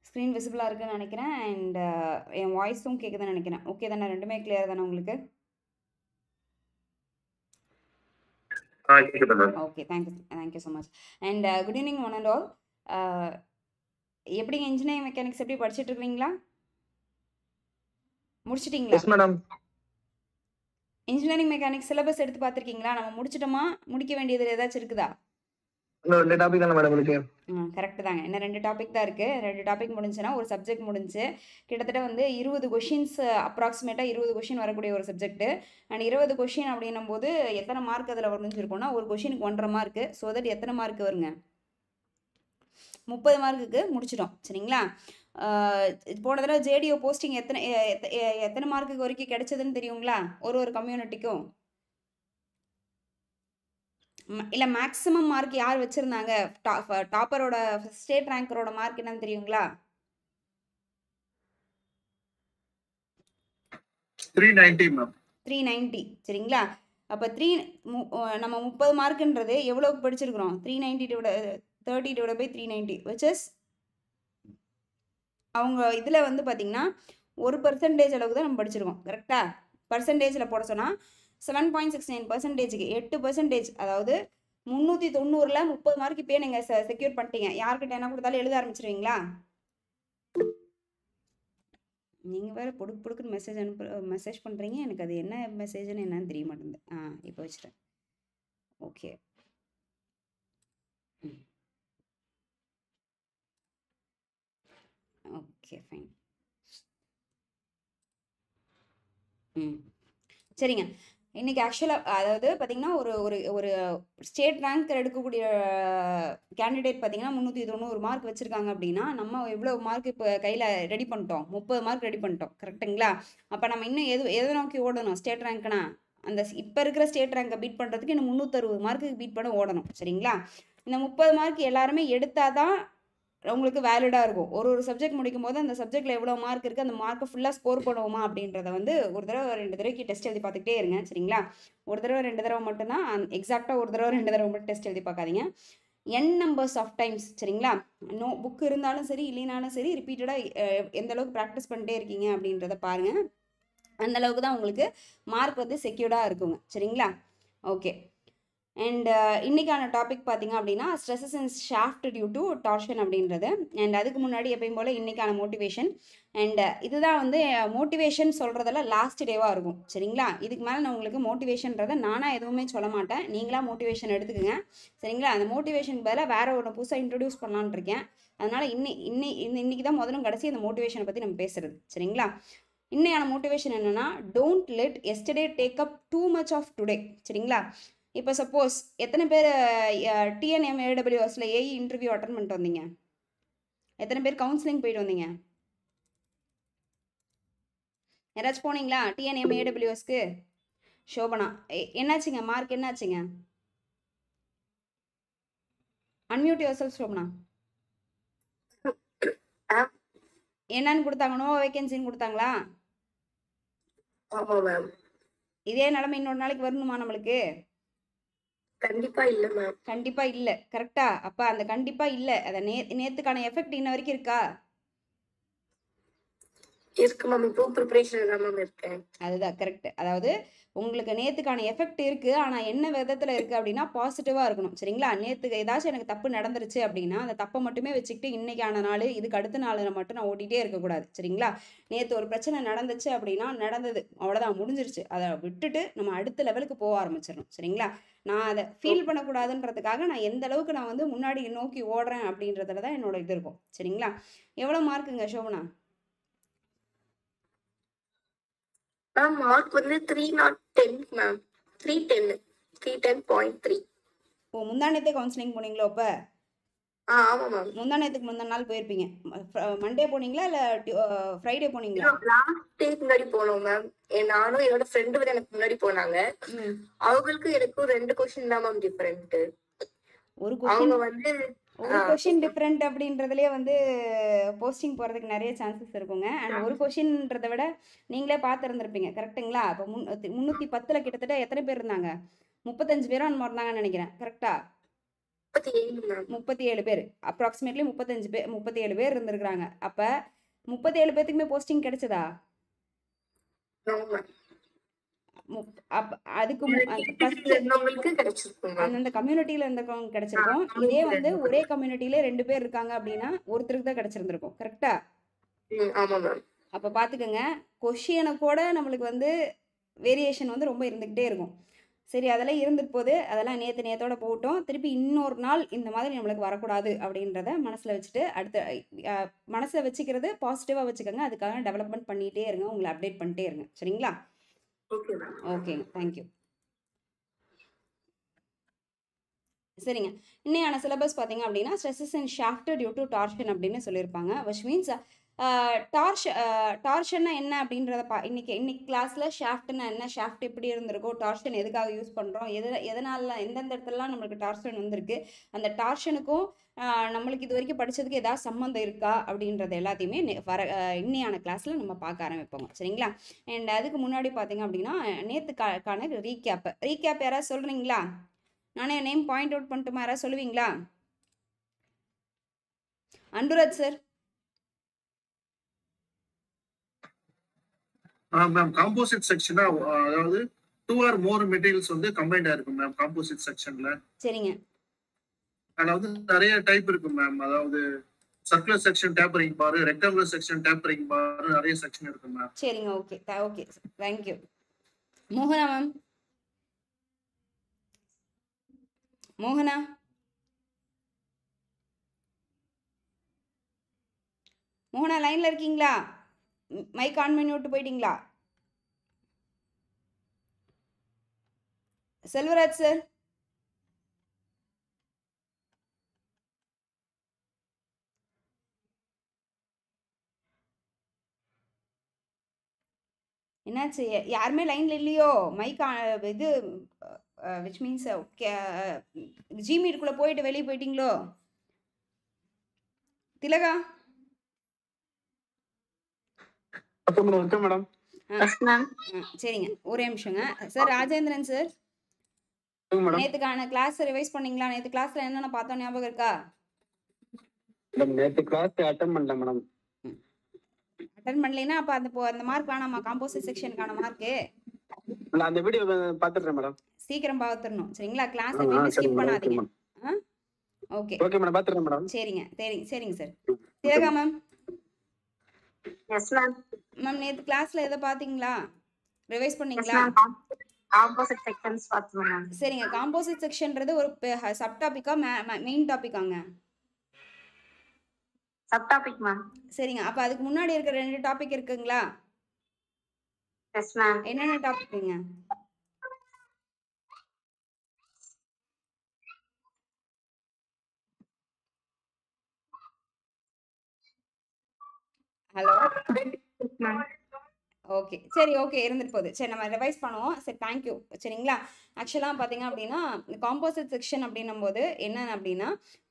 Screen விசிபிளாக இருக்குன்னு நினைக்கிறேன். அண்ட் என் வாய்ஸும் கேட்குதுன்னு நினைக்கிறேன். ஓகே தானே? ரெண்டுமே கிளியர் தானே உங்களுக்கு? Okay, thank you so much. And good evening one and all. எப்படிங்க இன்ஜினியரிங் மெக்கானிக்ஸ் எப்படி படிச்சுட்டு இருக்கீங்களா? முடிச்சிட்டிங்களா? மேடம். இன்ஜினியரிங் மெக்கானிக்ஸ் சிலபஸ் எடுத்து பார்த்துருக்கீங்களா? நம்ம முடிச்சிட்டோமா? முடிக்க வேண்டியது ஏதாச்சும் இருக்குதா? இன்னும் 2 டாபிக் தானே மேடம் இருக்கு. கரெக்ட் தாங்க. இன்னும் 2 டாபிக் தான் இருக்குது. 2 டாபிக் முடிஞ்சுன்னா ஒரு சப்ஜெக்ட் முடிஞ்சு. கிட்டத்தட்ட வந்து 20 கொஷின்ஸ், அப்ராக்சிமேட்டாக 20 கொஷின் வரக்கூடிய ஒரு சப்ஜெக்ட்டு. அண்ட் 20 கொஷின் அப்படின்னும் போது எத்தனை மார்க் அதில் முடிஞ்சிருக்கும்னா, ஒரு கொஷினுக்கு 1.5 மார்க்கு. ஸோ தட் எத்தனை மார்க் வருங்க? 30 மார்க்குக்கு முடிச்சிட்டோம். சரிங்களா? போன தடவை ஜேடிஓ போஸ்டிங் எத்தனை மார்க்குக்கு வரைக்கும் கிடைச்சதுன்னு தெரியுங்களா? ஒரு கம்யூனிட்டிக்கும் இல்லை மேக்ஸிமம் மார்க் யார் வச்சுருந்தாங்க? டாப்பரோட ஸ்டேட் ரேங்கரோட மார்க் என்னன்னு தெரியுங்களா? 390 மேம். 390. சரிங்களா? அப்போ நம்ம 30 மார்க்குன்றது எவ்வளோக்கு படிச்சிருக்கிறோம்? 30/390 which is அவங்க இதில் வந்து பார்த்திங்கன்னா 1% அளவுக்கு தான் நம்ம படிச்சிருக்கோம். கரெக்டாக? பர்சன்டேஜில் போட சொன்னால் 7.69%க்கு 8%. அதாவது 390ல் 30 மார்க் இப்போயே நீங்கள் செக்யூர் பண்ணிட்டீங்க. யார்கிட்ட என்ன கொடுத்தாலும் எழுத ஆரம்பிச்சிருவீங்களா? நீங்கள் வேறு புடுக்குன்னு மெசேஜ் பண்ணுறீங்க. எனக்கு அது என்ன மெசேஜ்னு என்னன்னு தெரிய மாட்டேங்குது. இப்போ வச்சுட்டேன். ஓகே. Okay fine. சரிங்க. இன்றைக்கி ஆக்சுவலாக அதாவது பார்த்திங்கன்னா ஒரு ஒரு ஒரு ஸ்டேட் ரேங்க் எடுக்கக்கூடிய கேண்டிடேட் பார்த்திங்கன்னா 390 மார்க் வச்சுருக்காங்க அப்படின்னா, நம்ம எவ்வளோ மார்க் இப்போ கையில் ரெடி பண்ணிட்டோம்? 30 மார்க் ரெடி பண்ணிட்டோம். கரெக்டுங்களா? அப்போ நம்ம இன்னும் எதை நோக்கி ஓடணும்? ஸ்டேட் ரேங்க்னா அந்த இப்போ இருக்கிற ஸ்டேட் ரேங்கை பீட் பண்ணுறதுக்கு இன்னும் 360 மார்க்குக்கு பீட் பண்ண ஓடணும். சரிங்களா? இந்த 30 மார்க் எல்லாருமே எடுத்தால் தான் உங்களுக்கு வேலிடாக இருக்கும். ஒரு சப்ஜெக்ட் முடிக்கும் போது அந்த சப்ஜெக்டில் எவ்வளோ மார்க் இருக்குது, அந்த மார்க்கை ஃபுல்லாக ஸ்கோர் பண்ணுவோமா அப்படின்றத வந்து ஒரு தடவை 2 தடவைக்கு டெஸ்ட் எழுதி பார்த்துக்கிட்டே இருங்க. சரிங்களா? ஒரு தடவை 2 தடவை மட்டும்தான், எக்ஸாக்டாக ஒரு தடவை 2 தடவை மட்டும் டெஸ்ட் எழுதி பார்க்காதீங்க. n numbers of times. சரிங்களா? புக் இருந்தாலும் சரி இல்லைனாலும் சரி ரிப்பீட்டடாக எந்த அளவுக்கு ப்ராக்டிஸ் பண்ணிட்டே இருக்கீங்க அப்படின்றத பாருங்கள். அந்த அளவுக்கு தான் உங்களுக்கு மார்க் வந்து செக்யூர்டாக இருக்குங்க. சரிங்களா? ஓகே. அண்ட் இன்றைக்கான டாபிக் பார்த்திங்க அப்படின்னா stresses and shaft due to torsion அப்படின்றது. அண்ட் அதுக்கு முன்னாடி எப்பயும் போல் இன்றைக்கான மோட்டிவேஷன். அண்ட் இதுதான் வந்து மோட்டிவேஷன் சொல்கிறதெல்லாம் லாஸ்ட் டேவாக இருக்கும். சரிங்களா? இதுக்கு மேலே நான் உங்களுக்கு மோட்டிவேஷன்றதை நானாக எதுவுமே சொல்ல மாட்டேன். நீங்களாக மோட்டிவேஷன் எடுத்துக்கோங்க. சரிங்களா? அந்த மோட்டிவேஷன் பதிலாக வேறு ஒன்று புதுசாக இன்ட்ரடியூஸ் பண்ணலான்னு இருக்கேன். அதனால் இன்னைக்கு தான் முதலும் கடைசி அந்த மோட்டிவேஷனை பற்றி நம்ம பேசுகிறது. சரிங்களா? இன்னையான மோட்டிவேஷன் என்னென்னா, don't let yesterday take up too much of today. சரிங்களா? இப்போ சப்போஸ் எத்தனை பேர் டிஎன்எம்ஏடபிள்யூஎஸில் ஏஇ இன்டர்வியூ அட்டன் பண்ணிட்டு வந்தீங்க? எத்தனை பேர் கவுன்சிலிங் போயிட்டு வந்தீங்க? யாராச்சும் போனீங்களா டிஎன்எம்ஏடபிள்யூஎஸ்க்கு? சோபனா, என்னாச்சுங்க? மார்க் என்னாச்சுங்க? Unmute yourself Shobana. என்னன்னு கொடுத்தாங்க? நோ வேகன்சின்னு கொடுத்தாங்களா? இதே நிலைமை இன்னொரு நாளைக்கு வரணுமா நம்மளுக்கு? கண்டிப்பா இல்ல மேம். கண்டிப்பா இல்ல. கரெக்டா? அப்ப அந்த கண்டிப்பா இல்ல. அத நேத்துக்கான எஃபெக்ட் இன்ன வரைக்கும் இருக்கா? இருக்கு மேம். இப்போ ப்ரிப்பரேஷன் தான் மேம் இருக்கேன். அதுதான் கரெக்ட். அதாவது உங்களுக்கு நேத்துக்கான எஃபெக்ட் இருக்கு. ஆனா என்ன விதத்துல இருக்கு அப்படின்னா பாசிட்டிவா இருக்கணும். சரிங்களா? நேத்துக்கு ஏதாச்சும் எனக்கு தப்பு நடந்துருச்சு அப்படின்னா அந்த தப்பை மட்டுமே வச்சுக்கிட்டு இன்னைக்கான நாள் இதுக்கு அடுத்த நாள் மட்டும் நான் ஓட்டிகிட்டே இருக்கக்கூடாது. சரிங்களா? நேற்று ஒரு பிரச்சனை நடந்துச்சு அப்படின்னா நடந்தது, அவ்வளோதான், முடிஞ்சிருச்சு. அதை விட்டுட்டு நம்ம அடுத்த லெவலுக்கு போக ஆரம்பிச்சிடணும். சரிங்களா? நான் அதை ஃபீல் பண்ணக்கூடாதுன்றதுக்காக நான் எந்த அளவுக்கு நான் வந்து முன்னாடி நோக்கி ஓடுறேன் அப்படின்றதுல தான் என்னோட இது இருக்கும். சரிங்களா? எவ்வளோ மார்க்குங்க சோபனா? மேம் மார்க் வந்து 310 மேம். 310.3. ஓ, முந்தானத்தே கவுன்சிலிங் போனீங்களோ? அப்போ ஆமா மேம். முந்தானத்துக்கு முந்தின நாள் போயிருப்பீங்க. மண்டே போனீங்களா இல்லை ஃப்ரைடே போனீங்களா? லாஸ்ட் டே முன்னாடி போனோம் மேம். நானும் என்னோட ஃப்ரெண்டு வந்து எனக்கு முன்னாடி போனாங்க. அவங்களுக்கு எனக்கும் 2 கொஸ்டின் தான் மேம் டிஃபரெண்ட். ஒரு கொஸ்டின் டிஃப்ரெண்ட் அப்படின்றதுலேயே வந்து போஸ்டிங் போகிறதுக்கு நிறைய சான்சஸ் இருக்குங்க. அண்ட் ஒரு கொஸ்டின்றதை விட நீங்களே பார்த்துருந்துருப்பீங்க. கரெக்டுங்களா? இப்போ 310 கிட்டத்தட்ட எத்தனை பேர் இருந்தாங்க? 35 பேரும் அந்த மாதிரி இருந்தாங்கன்னு நினைக்கிறேன். கரெக்டா? 37 மேம். 37 பேர். அப்ராக்ஸிமேட்லி 37 பேர் இருந்திருக்காங்க. அப்ப 37 பேத்துக்குமே போஸ்டிங் கிடைச்சதா? No ma'am. அதுக்கு ஃபர்ஸ்ட் இருந்தவங்களுக்கு கிடைச்சிருக்கும் மேம். அந்தந்த கம்யூனிட்டியில இருந்தவங்க கிடைச்சிருக்கும். இதே வந்து ஒரே கம்யூனிட்டியில 2 பேர் இருக்காங்க அப்படின்னா ஒருத்தருக்கு தான் கிடைச்சிருந்திருக்கும். கரெக்டா? ஆமா மேம். அப்ப பாத்துக்கங்க, கொஸ்டினை கூட நம்மளுக்கு வந்து வேரியேஷன் வந்து ரொம்ப இருந்துகிட்டே இருக்கும். சரி, அதெல்லாம் இருந்துட்டு போகுது. அதெல்லாம் நேத்தோட போகட்டும். திருப்பி இன்னொரு நாள் இந்த மாதிரி நம்மளுக்கு வரக்கூடாது அப்படின்றத மனசுல வச்சுட்டு மனசுல வச்சுக்கிறது பாசிட்டிவா வச்சுக்கோங்க. அதுக்காக டெவலப்மெண்ட் பண்ணிட்டே இருங்க. உங்களை அப்டேட் பண்ணிட்டே இருங்க. சரிங்களா? Okay ma'am. ஓகேங்க, தேங்க்யூ. சரிங்க, இன்னையான சிலபஸ் பார்த்தீங்க அப்படின்னா stresses and shaft due to torsion அப்படின்னு சொல்லியிருப்பாங்க. விச் மீன்ஸ் டார்ஷன்னா என்ன அப்படின்றத இன்னைக்கு கிளாஸில் ஷாஃப்ட்னா என்ன, ஷாஃப்ட் எப்படி இருந்திருக்கும், டார்ஷன் எதுக்காக யூஸ் பண்ணுறோம், எதனால எந்தெந்த இடத்துலலாம் நம்மளுக்கு டார்ஷன் வந்திருக்கு, அந்த டார்ஷனுக்கும் நம்மளுக்கு இது வரைக்கும் படித்ததுக்கு ஏதாவது சம்மந்தம் இருக்கா அப்படின்றது எல்லாத்தையுமே இன்னையான கிளாஸில் நம்ம பார்க்க ஆரம்பிப்போங்க. சரிங்களா? அண்ட் அதுக்கு முன்னாடி பார்த்தீங்க அப்படின்னா நேற்றுக்கான ரீகேப் யாராவது சொல்கிறீங்களா? நானே நேம் பாயிண்ட் அவுட் பண்ணிட்டுமா? யாராவது சொல்லுவீங்களா? அன்புராஜ் சார். மேம் காம்போசிட் செக்ஷனா, அதாவது 2 or more மெட்டீரியல்ஸ் வந்து கம்பைன்ட் ஆயிருக்கும் மேம் காம்போசிட் செக்ஷன்ல. சரிங்க. அதாவது நிறைய டைப் இருக்கு மேம். அதாவது சர்க்குலர் செக்ஷன், டேப்பரிங் பார், ரெக்டாங்குலர் செக்ஷன், டேப்பரிங் பார், நிறைய செக்ஷன் இருக்கு மேம். சரிங்க, ஓகே ஓகே, தேங்க்யூ. மோகனா மேம். மோகனா லைன்ல இருக்கீங்களா? மைக் ஆன் பண்ணி விட்டு போயிட்டீங்களா? செல்வராஜ் சார். என்னாச்சு? யாருமே லைன்ல இல்லையோ? மைக் இது விச் மீன்ஸ் ஜிமீட்டுக்குள்ள போயிட்டு வெளியே போயிட்டீங்களோ? திலகா. மேடம். சரிங்க, ஒரே நிமிஷங்க சார். ராஜேந்திரன் சார், நேத்துக்கான கிளாஸ் ரிவைஸ் பண்ணீங்களா? நேத்து கிளாஸ்ல என்னென்ன பார்த்தோம் ஞாபகம் இருக்கா? நேத்து கிளாஸ் அட்டெண்ட் பண்ணல மேடம். அட்டெண்ட் பண்ணலைன்னா அப்ப அந்த மார்க் வேணாமா? காம்போசிட் செக்ஷனுக்கான மார்க் அந்த வீடியோ பாத்துறேன் மேடம். சீக்கிரம் பாத்துறணும். சரிங்களா? கிளாஸ் எங்கேயுமே ஸ்கிப் பண்ணாதீங்க. ஓகே ஓகே மேடம், பாத்துறேன் மேடம். சரிங்க சரிங்க sir. Thilaga ma'am. Yes ma'am. Ma'am நேத்து கிளாஸ்ல எதை பாத்தீங்களா? ரிவைஸ் பண்ணீங்களா? காம்போசிட் செக்ஷன்ஸ் பார்த்தோம் மேம். சரிங்க, காம்போசிட் செக்ஷன்ன்றது ஒரு சப் டாபிக்கா மெயின் டாபிக்காங்க? Sub topic ma'am. சரிங்க, அப்ப அதுக்கு முன்னாடி இருக்கிற 2 டாபிக் இருக்குங்களா? Yes ma'am. என்னென்ன டாபிக்ங்க? ஹலோ. ஓகே, சரி, ஓகே, இருந்துட்டு போகுது. சரி, நம்ம ரிவைஸ் பண்ணுவோம். சரி, தேங்க்யூ. சரிங்களா? ஆக்சுவலாக பார்த்தீங்க அப்படின்னா காம்போசிட் செக்ஷன் அப்படின்னும் போது என்னென்ன அப்படின்னா,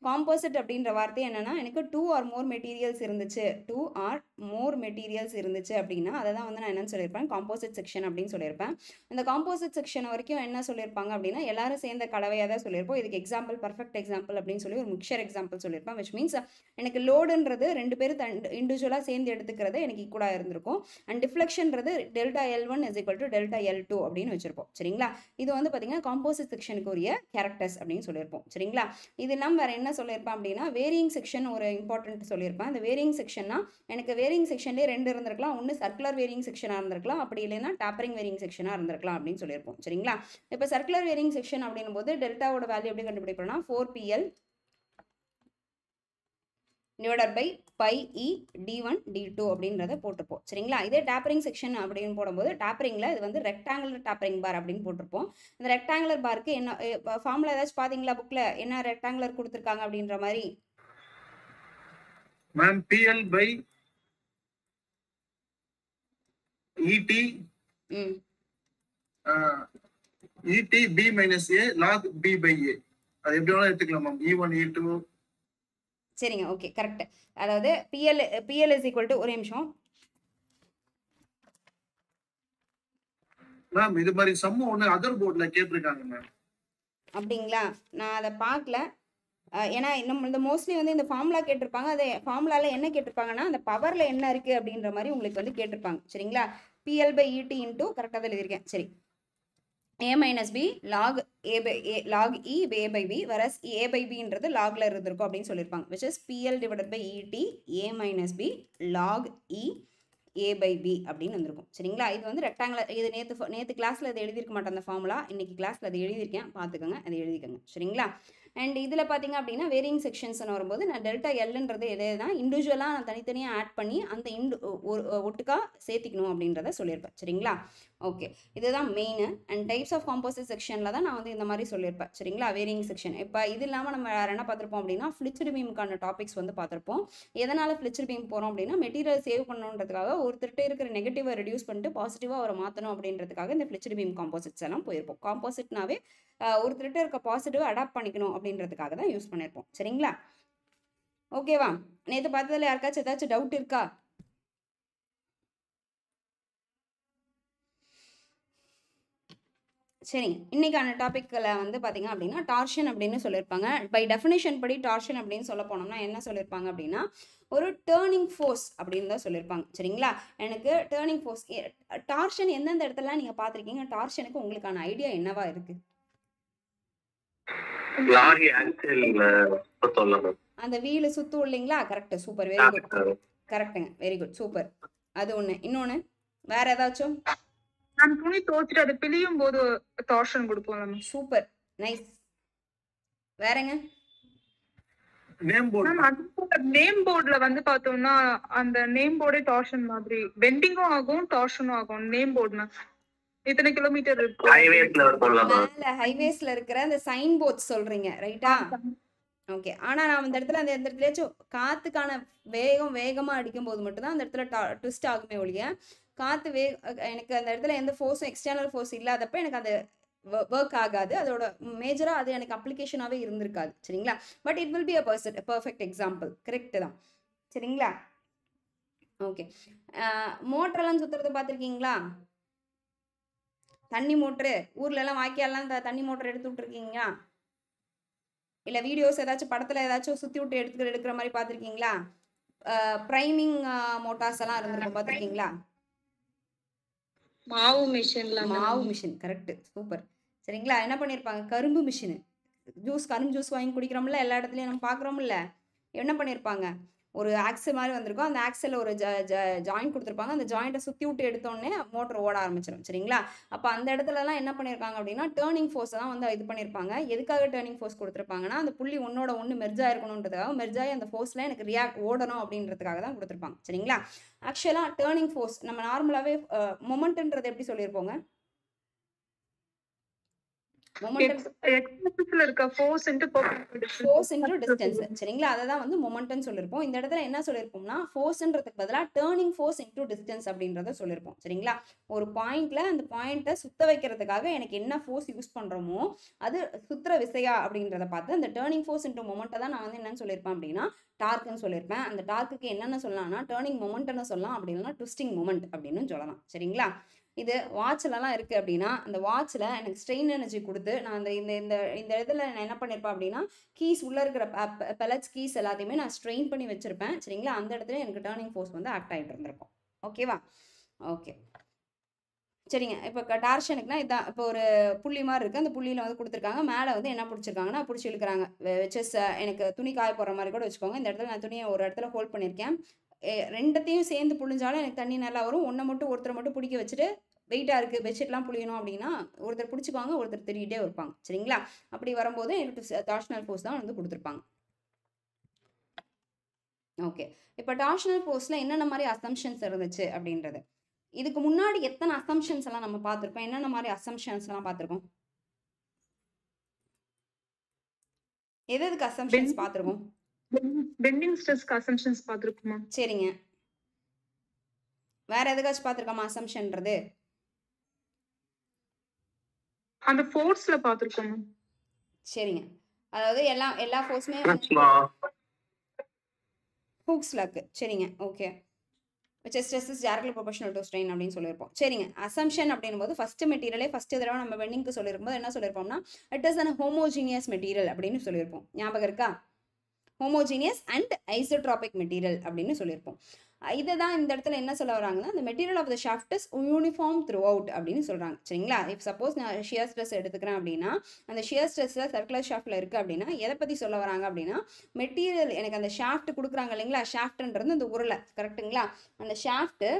காம்போசிட் அப்படின்ற வார்த்தை என்னன்னா, எனக்கு 2 or more மெட்டீரியல்ஸ் இருந்துச்சு, 2 or more மெட்டீரியல்ஸ் இருந்துச்சு அப்படின்னா அதை தான் வந்து நான் என்னன்னு சொல்லியிருப்பேன், காம்போசிட் செக்ஷன் அப்படின்னு சொல்லியிருப்பேன். இந்த காம்போசிட் செக்ஷன் வரைக்கும் என்ன சொல்லியிருப்பாங்க அப்படின்னா எல்லாரும் சேர்ந்த கலவையாக தான் சொல்லியிருப்போம். இதுக்கு எக்ஸாம்பிள், பர்ஃபெக்ட் எக்ஸாம்பிள் அப்படின்னு சொல்லி ஒரு மிக்சர் எக்ஸாம்பிள் சொல்லியிருப்பேன். விச் மீன்ஸ் எனக்கு லோடுன்றது 2 பேரும் இண்டிவிஜுவலாக சேர்ந்து எடுத்துக்கிறது எனக்கு ஈக்குவலாக இருந்திருக்கும். அண்ட் டிஃப்ளெக்ஷன்றது delta L1 is equal to delta L2 அப்படின்னு வச்சிருப்போம். சரிங்களா? இது வந்து பார்த்தீங்கன்னா காம்போசிட் செக்ஷனுக்கு உரிய கேரக்டர்ஸ் அப்படின்னு சொல்லியிருப்போம். சரிங்களா? இது நம்ம வேற என்ன சொல்லியிருப்பேன் அப்படின்னா வேரியிங் செக்ஷன் ஒரு இம்பார்ட்டன்ட் சொல்லியிருப்பேன். அந்த வேரியிங் செக்ஷன்னா எனக்கு வேரியிங் செக்ஷன்லேயே 2 இருந்திருக்கலாம். ஒன்று சர்க்குலர் வேரியிங் செக்ஷனாக இருந்திருக்கலாம், அப்படி இல்லைன்னா டேப்பரிங் வேரியிங் செக்ஷனாக இருந்திருக்கலாம் அப்படின்னு சொல்லியிருப்போம். சரிங்களா? இப்போ சர்க்குலர் வேரியிங் செக்ஷன் அப்படின்னும் போது டெல்டாவோட வேல்யூ எப்படி கண்டுபிடிப்போம்னா 4PL divided by pi E D1 D2 அப்படின்றத போட்டிருப்போம். சரிங்களா? இதே டேப்பரிங் செக்ஷன் அப்படின்னு போடும்போது டேப்பரிங்ல இது வந்து ரெக்டாங்குலர் டேப்பரிங் பார் அப்படின்னு போட்டிருப்போம். இந்த ரெக்டாங்குலர் பாருக்கு என்ன ஃபார்முலா ஏதாச்சும் பாத்தீங்களா புக்ல? என்ன ரெக்டாங்குலர் கொடுத்துருக்காங்க அப்படின்ற மாதிரி? Ma'am PL by ET ET B minus A log B by A. அது எப்படி வேணாலும் எடுத்துக்கலாம் மேம். E1 E2. சரிங்க, ஓகே, கரெக்ட். அதாவது PL இஸ் ஈக்குவல் டு, ஒரே நிமிஷம் மேம், இது மாதிரி சம்ம ஒன்று அதர் போர்டில் கேட்டிருக்காங்க மேம். அப்படிங்களா? நான் அதை பார்க்கல. ஏன்னா நம்ம இந்த மோஸ்ட்லி வந்து இந்த ஃபார்முலா கேட்டிருப்பாங்க. அது ஃபார்முலால என்ன கேட்டிருப்பாங்கன்னா, அந்த பவர்ல என்ன இருக்கு அப்படின்ற மாதிரி உங்களுக்கு வந்து கேட்டிருப்பாங்க. சரிங்களா? PL/ET இன்டூ கரெக்டாக தான் எழுதியிருக்கேன். சரி, a minus b log log e a by b, whereas a/b லாக்ல இருந்திருக்கும் அப்படின்னு சொல்லியிருப்பாங்க, which is PL divided by ET a minus b log e a/b அப்படின்னு வந்திருக்கும். சரிங்களா? இது வந்து ரெக்டாங்குலர். இது நேற்று கிளாஸில் இது எழுதியிருக்க மாட்டேன் அந்த ஃபார்முலா. இன்னைக்கு கிளாஸில் அது எழுதியிருக்கேன், பார்த்துக்கோங்க, அது எழுதிக்கோங்க. சரிங்களா? அண்ட் இதில் பார்த்தீங்க அப்படின்னா வேரியிங் செக்ஷன்ஸ்னு வரும்போது நான் டெல்டா எல்ன்றது எதுனா இண்டிவிஜுவலாக நான் தனித்தனியாக ஆட் பண்ணி அந்த ஒட்டுக்கா சேர்த்திக்கணும் அப்படின்றத சொல்லியிருப்பேன். சரிங்களா? ஓகே, இதுதான் main. And types of composite செக்ஷனில் தான் நான் வந்து இந்த மாதிரி சொல்லியிருப்பேன். சரிங்களா? Varying section. இப்போ இது இல்லாமல் நம்ம என்ன பார்த்துருப்போம் அப்படின்னா ஃப்ளிச்சர் பீமுக்கான டாபிக்ஸ் வந்து பார்த்துருப்போம். எதனால் ஃப்ளிச்சர் பீம் போகிறோம் அப்படின்னா மெட்டீரியல் சேவ் பண்ணணுன்றதுக்காக ஒருத்தர்கிட்ட இருக்கிற நெகட்டிவை ரெடியூஸ் பண்ணிட்டு பாசிட்டிவாக அவரை மாற்றணும் அப்படின்றதுக்காக இந்த ஃப்ளிச்சர் பீம் காம்போசிட்ஸ் எல்லாம் போயிருப்போம். காம்போசிட்னாவே ஒருத்தர்கிட்ட இருக்க பாசிட்டிவ் அடாப்ட் பண்ணிக்கணும் அப்படின்றதுக்காக தான் யூஸ் பண்ணியிருப்போம். சரிங்களா? ஓகேவா? நேற்று பார்த்ததுல யாருக்காச்சும் ஏதாச்சும் டவுட் இருக்கா? சரிங்க, இன்னைக்கான டாபிக்ல வந்து பார்த்தீங்க அப்படின்னா டார்ஷன் அப்படின்னு சொல்லியிருப்பாங்க. பை டெஃபினேஷன் படி டார்ஷன் அப்படின்னு சொல்ல போனோம்னா என்ன சொல்லியிருப்பாங்க அப்படின்னா ஒரு டேர்னிங் ஃபோர்ஸ் அப்படின்னு தான் சொல்லியிருப்பாங்க. சரிங்களா? எனக்கு டேர்னிங் ஃபோர்ஸ் டார்ஷன் எந்தெந்த இடத்துல நீங்கள் பார்த்துருக்கீங்க? டார்ஷனுக்கு உங்களுக்கான ஐடியா என்னவா இருக்கு? லாரி ஆக்சில் சுத்தம் அந்த வீல் சுத்தும் இல்லைங்களா? கரெக்ட், சூப்பர், வெரி குட், கரெக்டுங்க, வெரி குட், சூப்பர். அது ஒன்று. இன்னொன்று வேற ஏதாச்சும்? நான் துணி துவைச்சிட்டு அது பிழியும் போது டார்ஷன் கொடுப்போம். Super, nice. வேறங்க? Name board. நேம் போர்டுல வந்து பார்த்தோம்னா அந்த நேம் போர்டே டார்ஷன் மாதிரி பெண்டிங்கும் ஆகும் டார்ஷனும் ஆகும். நேம் போர்டுனா இத்தனை கிலோமீட்டர் இருக்கு. மேல ஹைவேஸ்ல இருக்கிற அந்த சைன் போர்ட்ஸ் சொல்றீங்க, ரைட்டா? ஓகே. ஆனா நான் அந்த இடத்துல அந்த இடத்துலயாச்சும் காத்துக்கான வேகமா அடிக்கும் போது மட்டும் தான் அந்த இடத்துல ட்விஸ்ட் ஆகுமே ஒழிய காத்து எனக்கு அந்த இடத்துல எந்த ஃபோர்ஸும் எக்ஸ்டர்னல் ஃபோர்ஸ் இல்லாதப்ப எனக்கு அந்த ஒர்க் ஆகாது. அதோட மேஜரா அது எனக்கு அப்ளிகேஷனாவே இருந்திருக்காது. சரிங்களா? But it will be a perfect example. Correct தான். சரிங்களா? ஓகே. மோட்டரெல்லாம் சுத்துறது பார்த்துருக்கீங்களா? தண்ணி மோட்ரு ஊர்ல எல்லாம் வாய்க்காலாம் தண்ணி மோட்டர் எடுத்து விட்டுருக்கீங்களா? இல்லை வீடியோஸ் ஏதாச்சும் படத்தில் ஏதாச்சும் சுற்றி விட்டு எடுக்கிற மாதிரி பார்த்துருக்கீங்களா? ப்ரைமிங் மோட்டார்ஸ் எல்லாம் இருந்திருக்கும், பார்த்துருக்கீங்களா? மாவு மிஷின், கரெக்ட், சூப்பர். சரிங்களா? என்ன பண்ணியிருப்பாங்க? கரும்பு மிஷின், கரும்பு ஜூஸ் வாங்கி குடிக்கிறோம்ல, எல்லா இடத்துலையும் நம்ம பார்க்குறோம்ல, என்ன பண்ணியிருப்பாங்க? ஒரு ஆக்சல் மாதிரி வந்திருக்கும். அந்த ஆக்சலில் ஒரு ஜாயிண்ட் கொடுத்துருப்பாங்க. அந்த ஜாயிண்ட்டை சுற்றி விட்டு எடுத்தோடனே மோட்டர் ஓட ஆரம்பிச்சிடும். சரிங்களா? அப்போ அந்த இடத்துலலாம் என்ன பண்ணியிருக்காங்க அப்படின்னா டேர்னிங் ஃபோர்ஸை தான் வந்து இது பண்ணியிருப்பாங்க. எதுக்காக டேர்னிங் ஃபோர்ஸ் கொடுத்துருப்பாங்கன்னா அந்த புள்ளி ஒன்னோட ஒன்று மெர்ஜாக இருக்கணுன்றதுக்காக, மெர்ஜாகி அந்த ஃபோர்ஸில் எனக்கு ஓடணும் அப்படின்றதுக்காக தான் கொடுத்துருப்பாங்க. சரிங்களா? ஆக்சுவலாக டேர்னிங் ஃபோர்ஸ் நம்ம நார்மலாகவே மொமெண்ட்ன்றது எப்படி சொல்லியிருப்போங்க? சரிங்களா? அதான் வந்து மொமெண்ட்னு சொல்லிருப்போம். இந்த இடத்துல என்ன சொல்லிருப்போம்னா ஃபோர்ஸ்ன்றதுக்கு பதிலா டர்னிங் ஃபோர்ஸ் இன்டூ டிஸ்டன்ஸ் அப்படின்றத சொல்லிருப்போம். சரிங்களா? ஒரு பாயிண்ட்ல அந்த பாயிண்ட்டை சுத்த வைக்கிறதுக்காக எனக்கு என்ன ஃபோர்ஸ் யூஸ் பண்றோமோ அது சுத்துற விசையா அப்படின்றத பார்த்து அந்த டர்னிங் ஃபோர்ஸ் இன்டூ மொமெண்ட்டை தான் நான் வந்து என்னன்னு சொல்லியிருப்பேன் அப்படின்னா டார்க்னு சொல்லியிருப்பேன். அந்த டார்க்குக்கு என்னென்ன சொல்லலாம்னா டர்னிங் மொமெண்ட்னு சொல்லலாம், அப்படின்னா ட்விஸ்டிங் மொமெண்ட் அப்படின்னு சொல்லலாம். சரிங்களா? இது வாட்ச்லலாம் இருக்குது அப்படின்னா அந்த வாட்சில் எனக்கு ஸ்ட்ரெயின் எனர்ஜி கொடுத்து நான் அந்த இந்த இந்த இந்த இதில் நான் என்ன பண்ணியிருப்பேன் அப்படின்னா கீஸ் உள்ளே இருக்கிற பெலட்ஸ் கீஸ் எல்லாத்தையுமே நான் ஸ்ட்ரெயின் பண்ணி வச்சுருப்பேன். சரிங்களா? அந்த இடத்துல எனக்கு டர்னிங் ஃபோர்ஸ் வந்து ஆக்ட் ஆகிட்டு இருந்திருக்கும். ஓகேவா? ஓகே, சரிங்க. இப்போ டார்ஷனுக்குனா இதான். இப்போ ஒரு புள்ளி மாதிரி இருக்குது. அந்த புள்ளியில் வந்து கொடுத்துருக்காங்க. மேலே வந்து என்ன பிடிச்சிருக்காங்கன்னா பிடிச்சி இழுக்கிறாங்க. வச்சஸ் எனக்கு துணி காய போடுற மாதிரி கூட வச்சுக்கோங்க. இந்த இடத்துல நான் துணியை ஒரு இடத்துல ஹோல்ட் பண்ணியிருக்கேன். ரெண்டத்தையும் சேர்ந்து புழிஞ்சாலும் எனக்கு தண்ணி நல்லா வரும். ஒருத்தரை மட்டும் பிடிக்க வச்சுட்டு வெயிட்டாக இருக்குது பெட்ஷீட்லாம் புளியணும் அப்படின்னா ஒருத்தர் பிடிச்சிக்குவாங்க, ஒருத்தர் தெரியிட்டே இருப்பாங்க. சரிங்களா? அப்படி வரும்போது எனக்கு டார்ஷனல் ஃபோர்ஸ் தான் வந்து கொடுத்துருப்பாங்க. ஓகே, இப்போ டார்ஷனல் ஃபோர்ஸில் என்னென்ன மாதிரி அசம்ஷன்ஸ் இருந்துச்சு அப்படின்றது. இதுக்கு முன்னாடி எத்தனை அசம்ஷன்ஸ் எல்லாம் நம்ம பார்த்துருக்கோம்? என்னென்ன மாதிரி அசம்ஷன்ஸ் எல்லாம் பார்த்துருக்கோம்? எதுக்கு அசம்ஷன்ஸ் பார்த்துருக்கோம்? பெண்டிங் ஸ்ட்ரெஸ்க்கு அசம்ஷன்ஸ் பார்த்துருக்கோமா? சரிங்க. வேற எதுக்காச்சும் பார்த்துருக்கோமா அசம்ஷன்றது? அந்த ஃபோர்ஸ்ல பார்த்துருக்கோம். சரிங்க. அதாவது எல்லா ஃபோர்ஸுமே ஹூக்ஸ் லாக்கு. சரிங்க, okay. which is stress is directly proportional to strain அப்படின்னு சொல்லியிருப்போம். சரிங்க, அசம்ஷன் அப்படின்னும் போது ஃபர்ஸ்ட் மெட்டீரியலே ஃபர்ஸ்ட் தடவை நம்ம பெண்டிங்க்கு சொல்லியிருக்கும்போது என்ன சொல்லியிருப்போம்னா it is an homogeneous material அப்படின்னு சொல்லியிருப்போம். ஞாபகம் இருக்கா? ஹோமோஜீனியஸ் அண்ட் ஐசோட்ராபிக் மெட்டீரியல் அப்படின்னு சொல்லியிருப்போம். இதை தான் இந்த இடத்துல என்ன சொல்ல வராங்கன்னா the material of the shaft is uniform throughout அப்படின்னு சொல்கிறாங்க. சரிங்களா? if சப்போஸ் நான் ஷியர் ஸ்ட்ரெஸ் எடுத்துக்கிறேன் அப்படின்னா அந்த ஷியர் ஸ்ட்ரெஸ்ஸில் சர்க்குலர் ஷாஃப்டில் இருக்குது அப்படின்னா எதை பற்றி சொல்ல வராங்க அப்படின்னா மெட்டீரியல் எனக்கு அந்த ஷாஃப்ட் கொடுக்குறாங்க இல்லைங்களா, ஷாஃப்ட்ன்றது அந்த உருளை கரெக்டுங்களா, அந்த ஷாஃப்ட்டு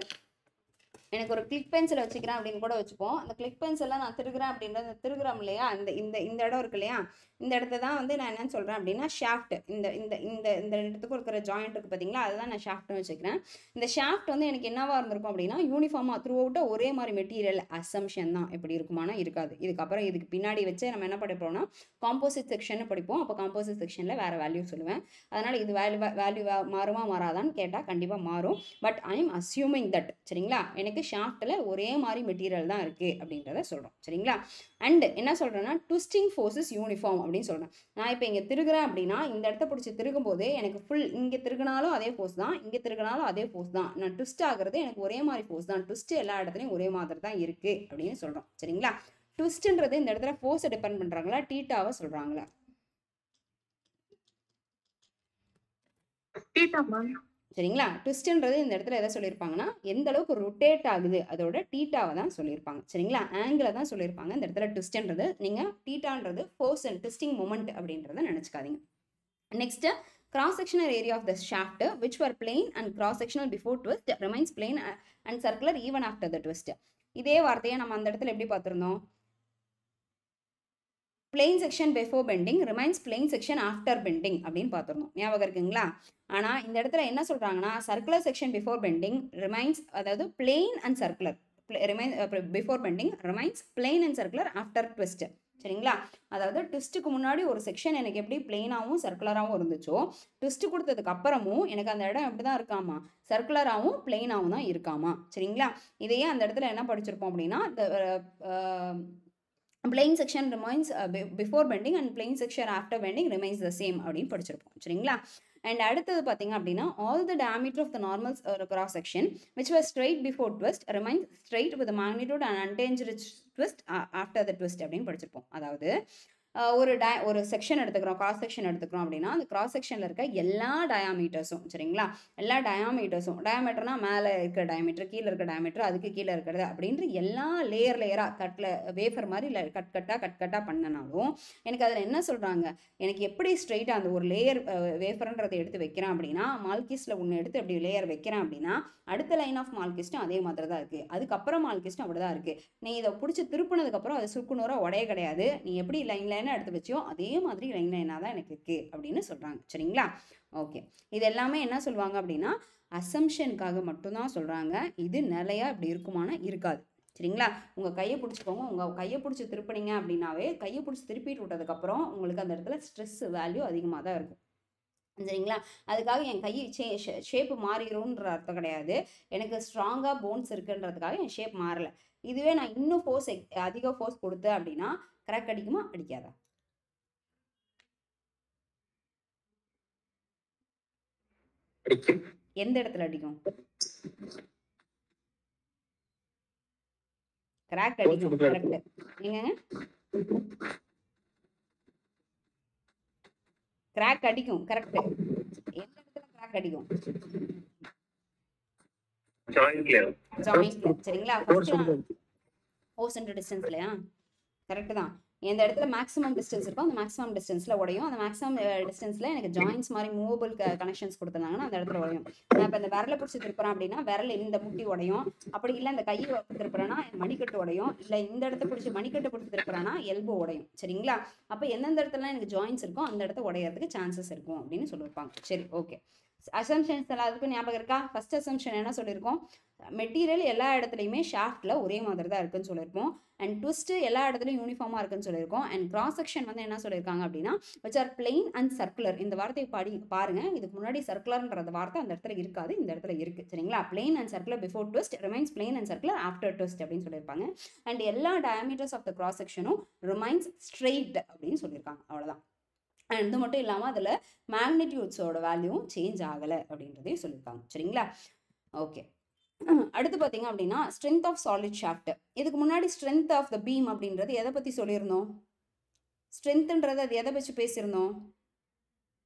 எனக்கு ஒரு கிளிக் பென்சில் வச்சுக்கிறேன் அப்படின்னு கூட வச்சுப்போம். அந்த கிளிக் பென்சிலில் நான் திருகிறேன் அப்படின்றது திருகிறோம் இல்லையா, இந்த இடம் இருக்கு இல்லையா, இந்த இடத்த தான் வந்து நான் என்னன்னு சொல்கிறேன் அப்படின்னா ஷாஃப்ட். இந்த இந்த இந்த இந்த இடத்துக்கு இருக்கிற ஜாயிண்ட் இருக்குது பார்த்தீங்களா, அதுதான் நான் ஷாஃப்ட்னு வச்சுக்கிறேன். இந்த ஷாஃப்ட் வந்து எனக்கு என்னவாக இருந்திருக்கும் அப்படின்னா யூனிஃபார்மாக த்ரூ அவுட்டாக ஒரே மாதிரி மெட்டீரியல். அசம்ஷன் தான் எப்படி இருக்குமானா இருக்காது. இதுக்கப்புறம் இதுக்கு பின்னாடி வச்சு நம்ம என்ன படிப்போம்னா காம்போசிட் செக்ஷன் படிப்போம். அப்போ காம்போசிட் செக்ஷனில் வேறு வேல்யூ சொல்லுவேன். அதனால் இது வேல்யூ மாறுமா மாறாதான்னு கேட்டால் கண்டிப்பாக மாறும். But I am assuming that. சரிங்களா? எனக்கு ஷாஃப்ட்டில் ஒரே மாதிரி மெட்டீரியல் தான் இருக்குது அப்படின்றத சொல்கிறோம். சரிங்களா? அண்ட் என்ன சொல்கிறேன்னா ட்விஸ்டிங் ஃபோர்ஸஸ் யூனிஃபார்ம் அப்படின்னு சொல்கிறேன். நான் இப்போ இங்கே திருகிறேன் அப்படின்னா இந்த இடத்த பிடிச்சி திருகும் போது எனக்கு ஃபுல் இங்கே திருகினாலும் அதே ஃபோர்ஸ் தான், இங்கே திருகினாலும் அதே ஃபோர்ஸ் தான். நான் ட்விஸ்ட் ஆகிறது எனக்கு ஒரே மாதிரி ஃபோர்ஸ் தான். ட்விஸ்ட் எல்லா இடத்துலையும் ஒரே மாதிரி தான் இருக்குது அப்படின்னு சொல்கிறோம். சரிங்களா? ட்விஸ்ட்ன்றது இந்த இடத்துல ஃபோர்ஸை டிபெண்ட் பண்ணுறாங்களா டீட்டாவை சொல்கிறாங்களா? சரிங்களா? ட்விஸ்ட்ன்றது இந்த இடத்துல எதை சொல்லியிருப்பாங்கன்னா எந்த அளவுக்கு ரொட்டேட் ஆகுது அதோட டீட்டாவை தான் சொல்லியிருப்பாங்க. சரிங்களா? ஆங்கிளை தான் சொல்லியிருப்பாங்க. இந்த இடத்துல ட்விஸ்ட்ன்றது நீங்கள் டீட்டான்றது ஃபோர்ஸ் அண்ட் ட்விஸ்டிங் மொமெண்ட் அப்படின்றத நினச்சிக்காதீங்க. Next cross sectional area of the shaft which were plane and cross sectional before twist remains plane and circular even after the twist. இதே வார்த்தையை நம்ம அந்த இடத்துல எப்படி பார்த்திருந்தோம்? plane section before bending remains plane section after bending அப்படின்னு பார்த்திருந்தோம். ஞாபகம் இருக்குங்களா? ஆனால் இந்த இடத்துல என்ன சொல்கிறாங்கன்னா circular section before bending remains, அதாவது plane and circular before bending remains plane and circular after twist. சரிங்களா? அதாவது ட்விஸ்ட்டுக்கு முன்னாடி ஒரு செக்ஷன் எனக்கு எப்படி பிளெயினாகவும் சர்க்குலராகவும் இருந்துச்சோ ட்விஸ்ட் கொடுத்ததுக்கு அப்புறமும் எனக்கு அந்த இடம் எப்படி தான் இருக்காமா சர்க்குலராகவும் பிளெயினாகவும் தான் இருக்காமா. சரிங்களா? இதையே அந்த இடத்துல என்ன படிச்சிருப்போம் அப்படின்னா plane section remains before bending and plane section after bending remains the same அப்படின்னு படிச்சிருப்போம். சரிங்களா? அண்ட் அடுத்தது பார்த்தீங்க அப்படின்னா all the diameter of the normal cross section which was straight before twist remains straight with the magnitude and unchanged twist after the twist அப்படின்னு படிச்சிருப்போம். அதாவது ஒரு செக்ஷன் எடுத்துக்கிறோம், கிராஸ் செக்ஷன் எடுத்துக்கிறோம் அப்படின்னா அந்த கிராஸ் செக்ஷனில் இருக்க எல்லா டயாமீட்டர்ஸும், சரிங்களா, எல்லா டயாமீட்டர்ஸும், டயாமீட்டர்னா மேலே இருக்கிற டயாமீட்டர், கீழே இருக்கிற டயாமீட்டர், அதுக்கு கீழே இருக்கிறது அப்படின்ற எல்லா லேயராக தட்டில் வேஃபர் மாதிரி இல்லை கட்டாக பண்ணனாலும் எனக்கு அதில் என்ன சொல்கிறாங்க, எனக்கு எப்படி ஸ்ட்ரைட்டாக அந்த ஒரு லேயர் வேஃபர்ன்றதை எடுத்து வைக்கிறேன் அப்படின்னா மால்கிஸ்டில் ஒன்று எடுத்து அப்படி லேயர் வைக்கிறேன் அப்படின்னா அடுத்த லைன் ஆஃப் மால்கிஸ்ட்டும் அதே மாதிரி தான் இருக்குது, அதுக்கப்புறம் மால்கிஸ்ட்டும் அப்படி தான் இருக்குது. நீ இதை பிடிச்சி திருப்பினதுக்கப்புறம் அது சுக்குநூறாக உடைய கிடையாது, நீ எப்படி லைன் எடுத்து வச்சியோ அதே மாதிரி லைனாக தான் எனக்கு இருக்கு அப்படின்னு சொல்றாங்க. சரிங்களா? ஓகே, இது எல்லாமே என்ன சொல்லுவாங்க அப்படின்னா அசம்ஷனுக்காக மட்டும்தான் சொல்றாங்க. இது நிலையா இப்படி இருக்குமானா இருக்காது. சரிங்களா? உங்க கையை பிடிச்சிக்கோங்க, உங்க கையை பிடிச்சி திருப்பினீங்க அப்படின்னாவே கையை பிடிச்சி திருப்பிட்டு விட்டதுக்கப்புறம் உங்களுக்கு அந்த இடத்துல ஸ்ட்ரெஸ் வேல்யூ அதிகமாக தான் இருக்கும். சரிங்களா? அதுக்காக என் கை ஷேப்பு மாறிடும்ன்ற அர்த்தம் கிடையாது. எனக்கு ஸ்ட்ராங்காக போன்ஸ் இருக்குன்றதுக்காக என் ஷேப் மாறலை. இதுவே நான் இன்னும் ஃபோர்ஸ் அதிக ஃபோர்ஸ் கொடுத்தேன் அப்படின்னா கிராக் அடிக்குமா அடிக்காதா? எந்த இடத்துல அடிக்கும்? கிராக் அடிக்கும். கரெக்ட். நீங்க கிராக் அடிக்கும். கரெக்ட். எந்த இடத்துல கிராக் அடிக்கும்? ஜாயிண்ட்ல. சரிங்களா? Force and டிஸ்டன்ஸ்லையா? கரெக்ட் தான். எந்த இடத்துல மேக்ஸிமம் டிஸ்டன்ஸ் இருக்கும் அந்த மேக்ஸிமம் டிஸ்டன்ஸில் உடையும். அந்த மேக்ஸிமம் டிஸ்டன்ஸில் எனக்கு ஜாயின்ஸ் மாதிரி மூவபிள் கனெக்ஷன்ஸ் கொடுத்துருந்தாங்கன்னா அந்த இடத்துல உடையும். நான் இப்போ இந்த விரலை பிடிச்சி திருப்புறேன் அப்படின்னா விரல் இந்த முட்டி உடையும். அப்படி இல்லை இந்த கையை திருப்புறேன்னா மணிக்கட்டு உடையும். இல்லை இந்த இடத்த பிடிச்சி மணிக்கட்டு பிடிச்சி திருப்புறேன்னா எல்போ உடையும். சரிங்களா? அப்போ எந்தெந்த இடத்துல எனக்கு ஜாயின்ஸ் இருக்கும் அந்த இடத்த உடையறதுக்கு சான்சஸ் இருக்கும் அப்படின்னு சொல்லியிருப்பாங்க. சரி, ஓகே. அசம்ஷன்ஸ் எல்லாத்துக்கும் ஞாபகம் இருக்கா? ஃபர்ஸ்ட் அசம்ஷன் என்ன சொல்லியிருக்கோம்? மெட்டீரியல் எல்லா இடத்துலையுமே ஷாஃப்டில் ஒரே மாதிரி தான் இருக்குன்னு சொல்லியிருப்போம். அண்ட் ட்விஸ்ட் எல்லா இடத்துலையும் யூனிஃபார்மாக இருக்குன்னு சொல்லியிருக்கோம். அண்ட் கிராஸ் செக்ஷன் வந்து என்ன சொல்லியிருக்காங்க அப்படின்னா which are plane and circular. இந்த வார்த்தையை பாருங்க, இதுக்கு முன்னாடி சர்க்குலர்ன்ற வார்த்தை அந்த இடத்துல இருக்காது, இந்த இடத்துல இருக்கு. சரிங்களா? plane and circular before twist remains plane and circular after twist அப்படின்னு சொல்லியிருப்பாங்க. அண்ட் எல்லா diameters of the cross sectionும் remains straight அப்படின்னு சொல்லியிருக்காங்க. அவ்வளோதான். அண்ட் இது மட்டும் இல்லாமல் அதில் மேக்னிடியூட்ஸோட வேல்யூவும் சேஞ்ச் ஆகலை அப்படின்றதையும் சொல்லியிருக்காங்க. சரிங்களா? ஓகே. அடுத்து பார்த்தீங்க அப்படின்னா ஸ்ட்ரென்த் ஆஃப் சாலிட் ஷாஃப்ட். இதுக்கு முன்னாடி ஸ்ட்ரென்த் ஆஃப் த பீம் அப்படின்றது எதை பற்றி சொல்லியிருந்தோம்? ஸ்ட்ரென்த்ன்றது அது எதை வச்சு பேசியிருந்தோம்?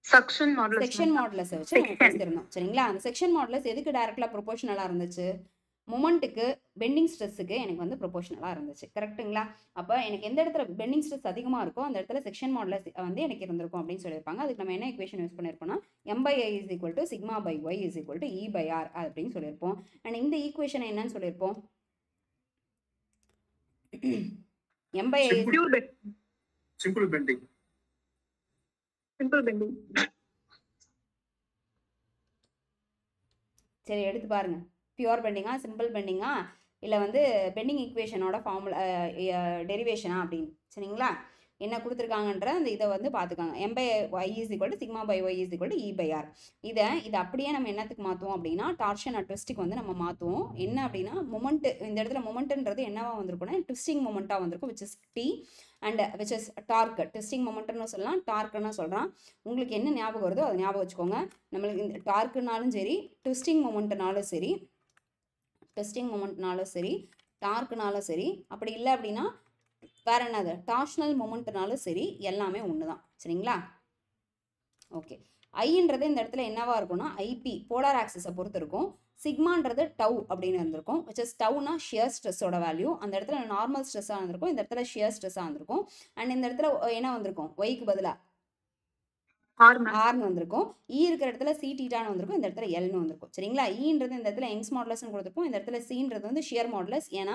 செக்ஷன் மாடுலஸ் செக்ஷன் மாடுலஸை வச்சு நம்ம பேசியிருந்தோம் சரிங்களா. அந்த செக்ஷன் மாடுலஸ் எதுக்கு டைரக்டாக ப்ரொபோஷனலாக இருந்துச்சு? மொமெண்ட்டுக்கு பெண்டிங் ஸ்ட்ரெஸ்ஸுக்கு எனக்கு வந்து ப்ரொபோஷனலாக இருந்துச்சு கரெக்ட்டுங்களா. அப்போ எனக்கு எந்த இடத்துல பெண்டிங் ஸ்ட்ரெஸ் அதிகமாக இருக்கோ அந்த இடத்துல செக்ஷன் மாடுலஸ் வந்து எனக்கு இருந்திருக்கும் அப்படின்னு சொல்லியிருப்பாங்க. அதுக்கு நம்ம என்ன equation use பண்ணியிருப்போம்னா m/i = σ/y = E/r அப்படின்னு சொல்லியிருப்போம். அண்ட் இந்த ஈக்குவேஷனை என்னன்னு சொல்லியிருப்போம்? m/i simple bending. Simple bending. சரி எடுத்து பாருங்க, பியூர் பெண்டிங்கா சிம்பிள் பெண்டிங்கா இல்லை வந்து பெண்டிங் ஈக்குவேஷனோட ஃபார்முலா டெரிவேஷனா அப்படின்னு சரிங்களா. என்ன கொடுத்துருக்காங்கன்ற அந்த இதை வந்து பார்த்துக்காங்க. m/y = σ/y = E/r. இதை அப்படியே நம்ம என்னத்துக்கு மாற்றுவோம் அப்படின்னா டார்ஷன் அண்ட் ட்விஸ்ட்டுக்கு வந்து நம்ம மாற்றுவோம். என்ன அப்படின்னா மொமெண்ட்டு, இந்த இடத்துல மொமெண்ட்டுன்றது என்னவா வந்திருக்கும்னா ட்விஸ்டிங் மொமெண்ட்டாக வந்திருக்கும், which is t and which is torque. Twisting மொமெண்ட்னு சொல்லலாம், டார்க்குன்னு சொல்கிறான். உங்களுக்கு என்ன ஞாபகம் வருதோ அதை ஞாபகம் வச்சுக்கோங்க. நம்மளுக்கு இந்த டார்க்குனாலும் சரி, ட்விஸ்டிங் மொமெண்ட்னாலும் சரி, டார்க்குனாலும் சரி, அப்படி இல்லை அப்படின்னா வேற என்னது டார்ஷனல் மொமெண்ட்னாலும் சரி, எல்லாமே ஒன்று தான் சரிங்களா. ஓகே, ஐன்றது இந்த இடத்துல என்னவா இருக்கும்னா ஐபி போலார் ஆக்சிஸை பொறுத்து இருக்கும். சிக்மான்றது டவ் அப்படின்னு இருந்திருக்கும், which is டவுனா ஷியர் ஸ்ட்ரெஸ்ஸோட வேல்யூ. அந்த இடத்துல நார்மல் ஸ்ட்ரெஸ்ஸாக இருந்திருக்கும், இந்த இடத்துல ஷியர் ஸ்ட்ரெஸ்ஸாக இருந்திருக்கும். அண்ட் இந்த இடத்துல என்ன வந்திருக்கும்? ஒய்க்கு பதிலாக ஆர்னு வந்திருக்கும். இ இருக்கிற இடத்துல சி டீட்டான்னு வந்திருக்கும், இந்த இடத்துல எல்னு வந்திருக்கும் சரிங்களா. ஈன்றது இந்த இடத்துல யங்ஸ் மாடுலஸ்ன்னு கொடுத்துருப்போம், இந்த இடத்துல சீன்றது வந்து ஷியர் மாடுலஸ். ஏன்னா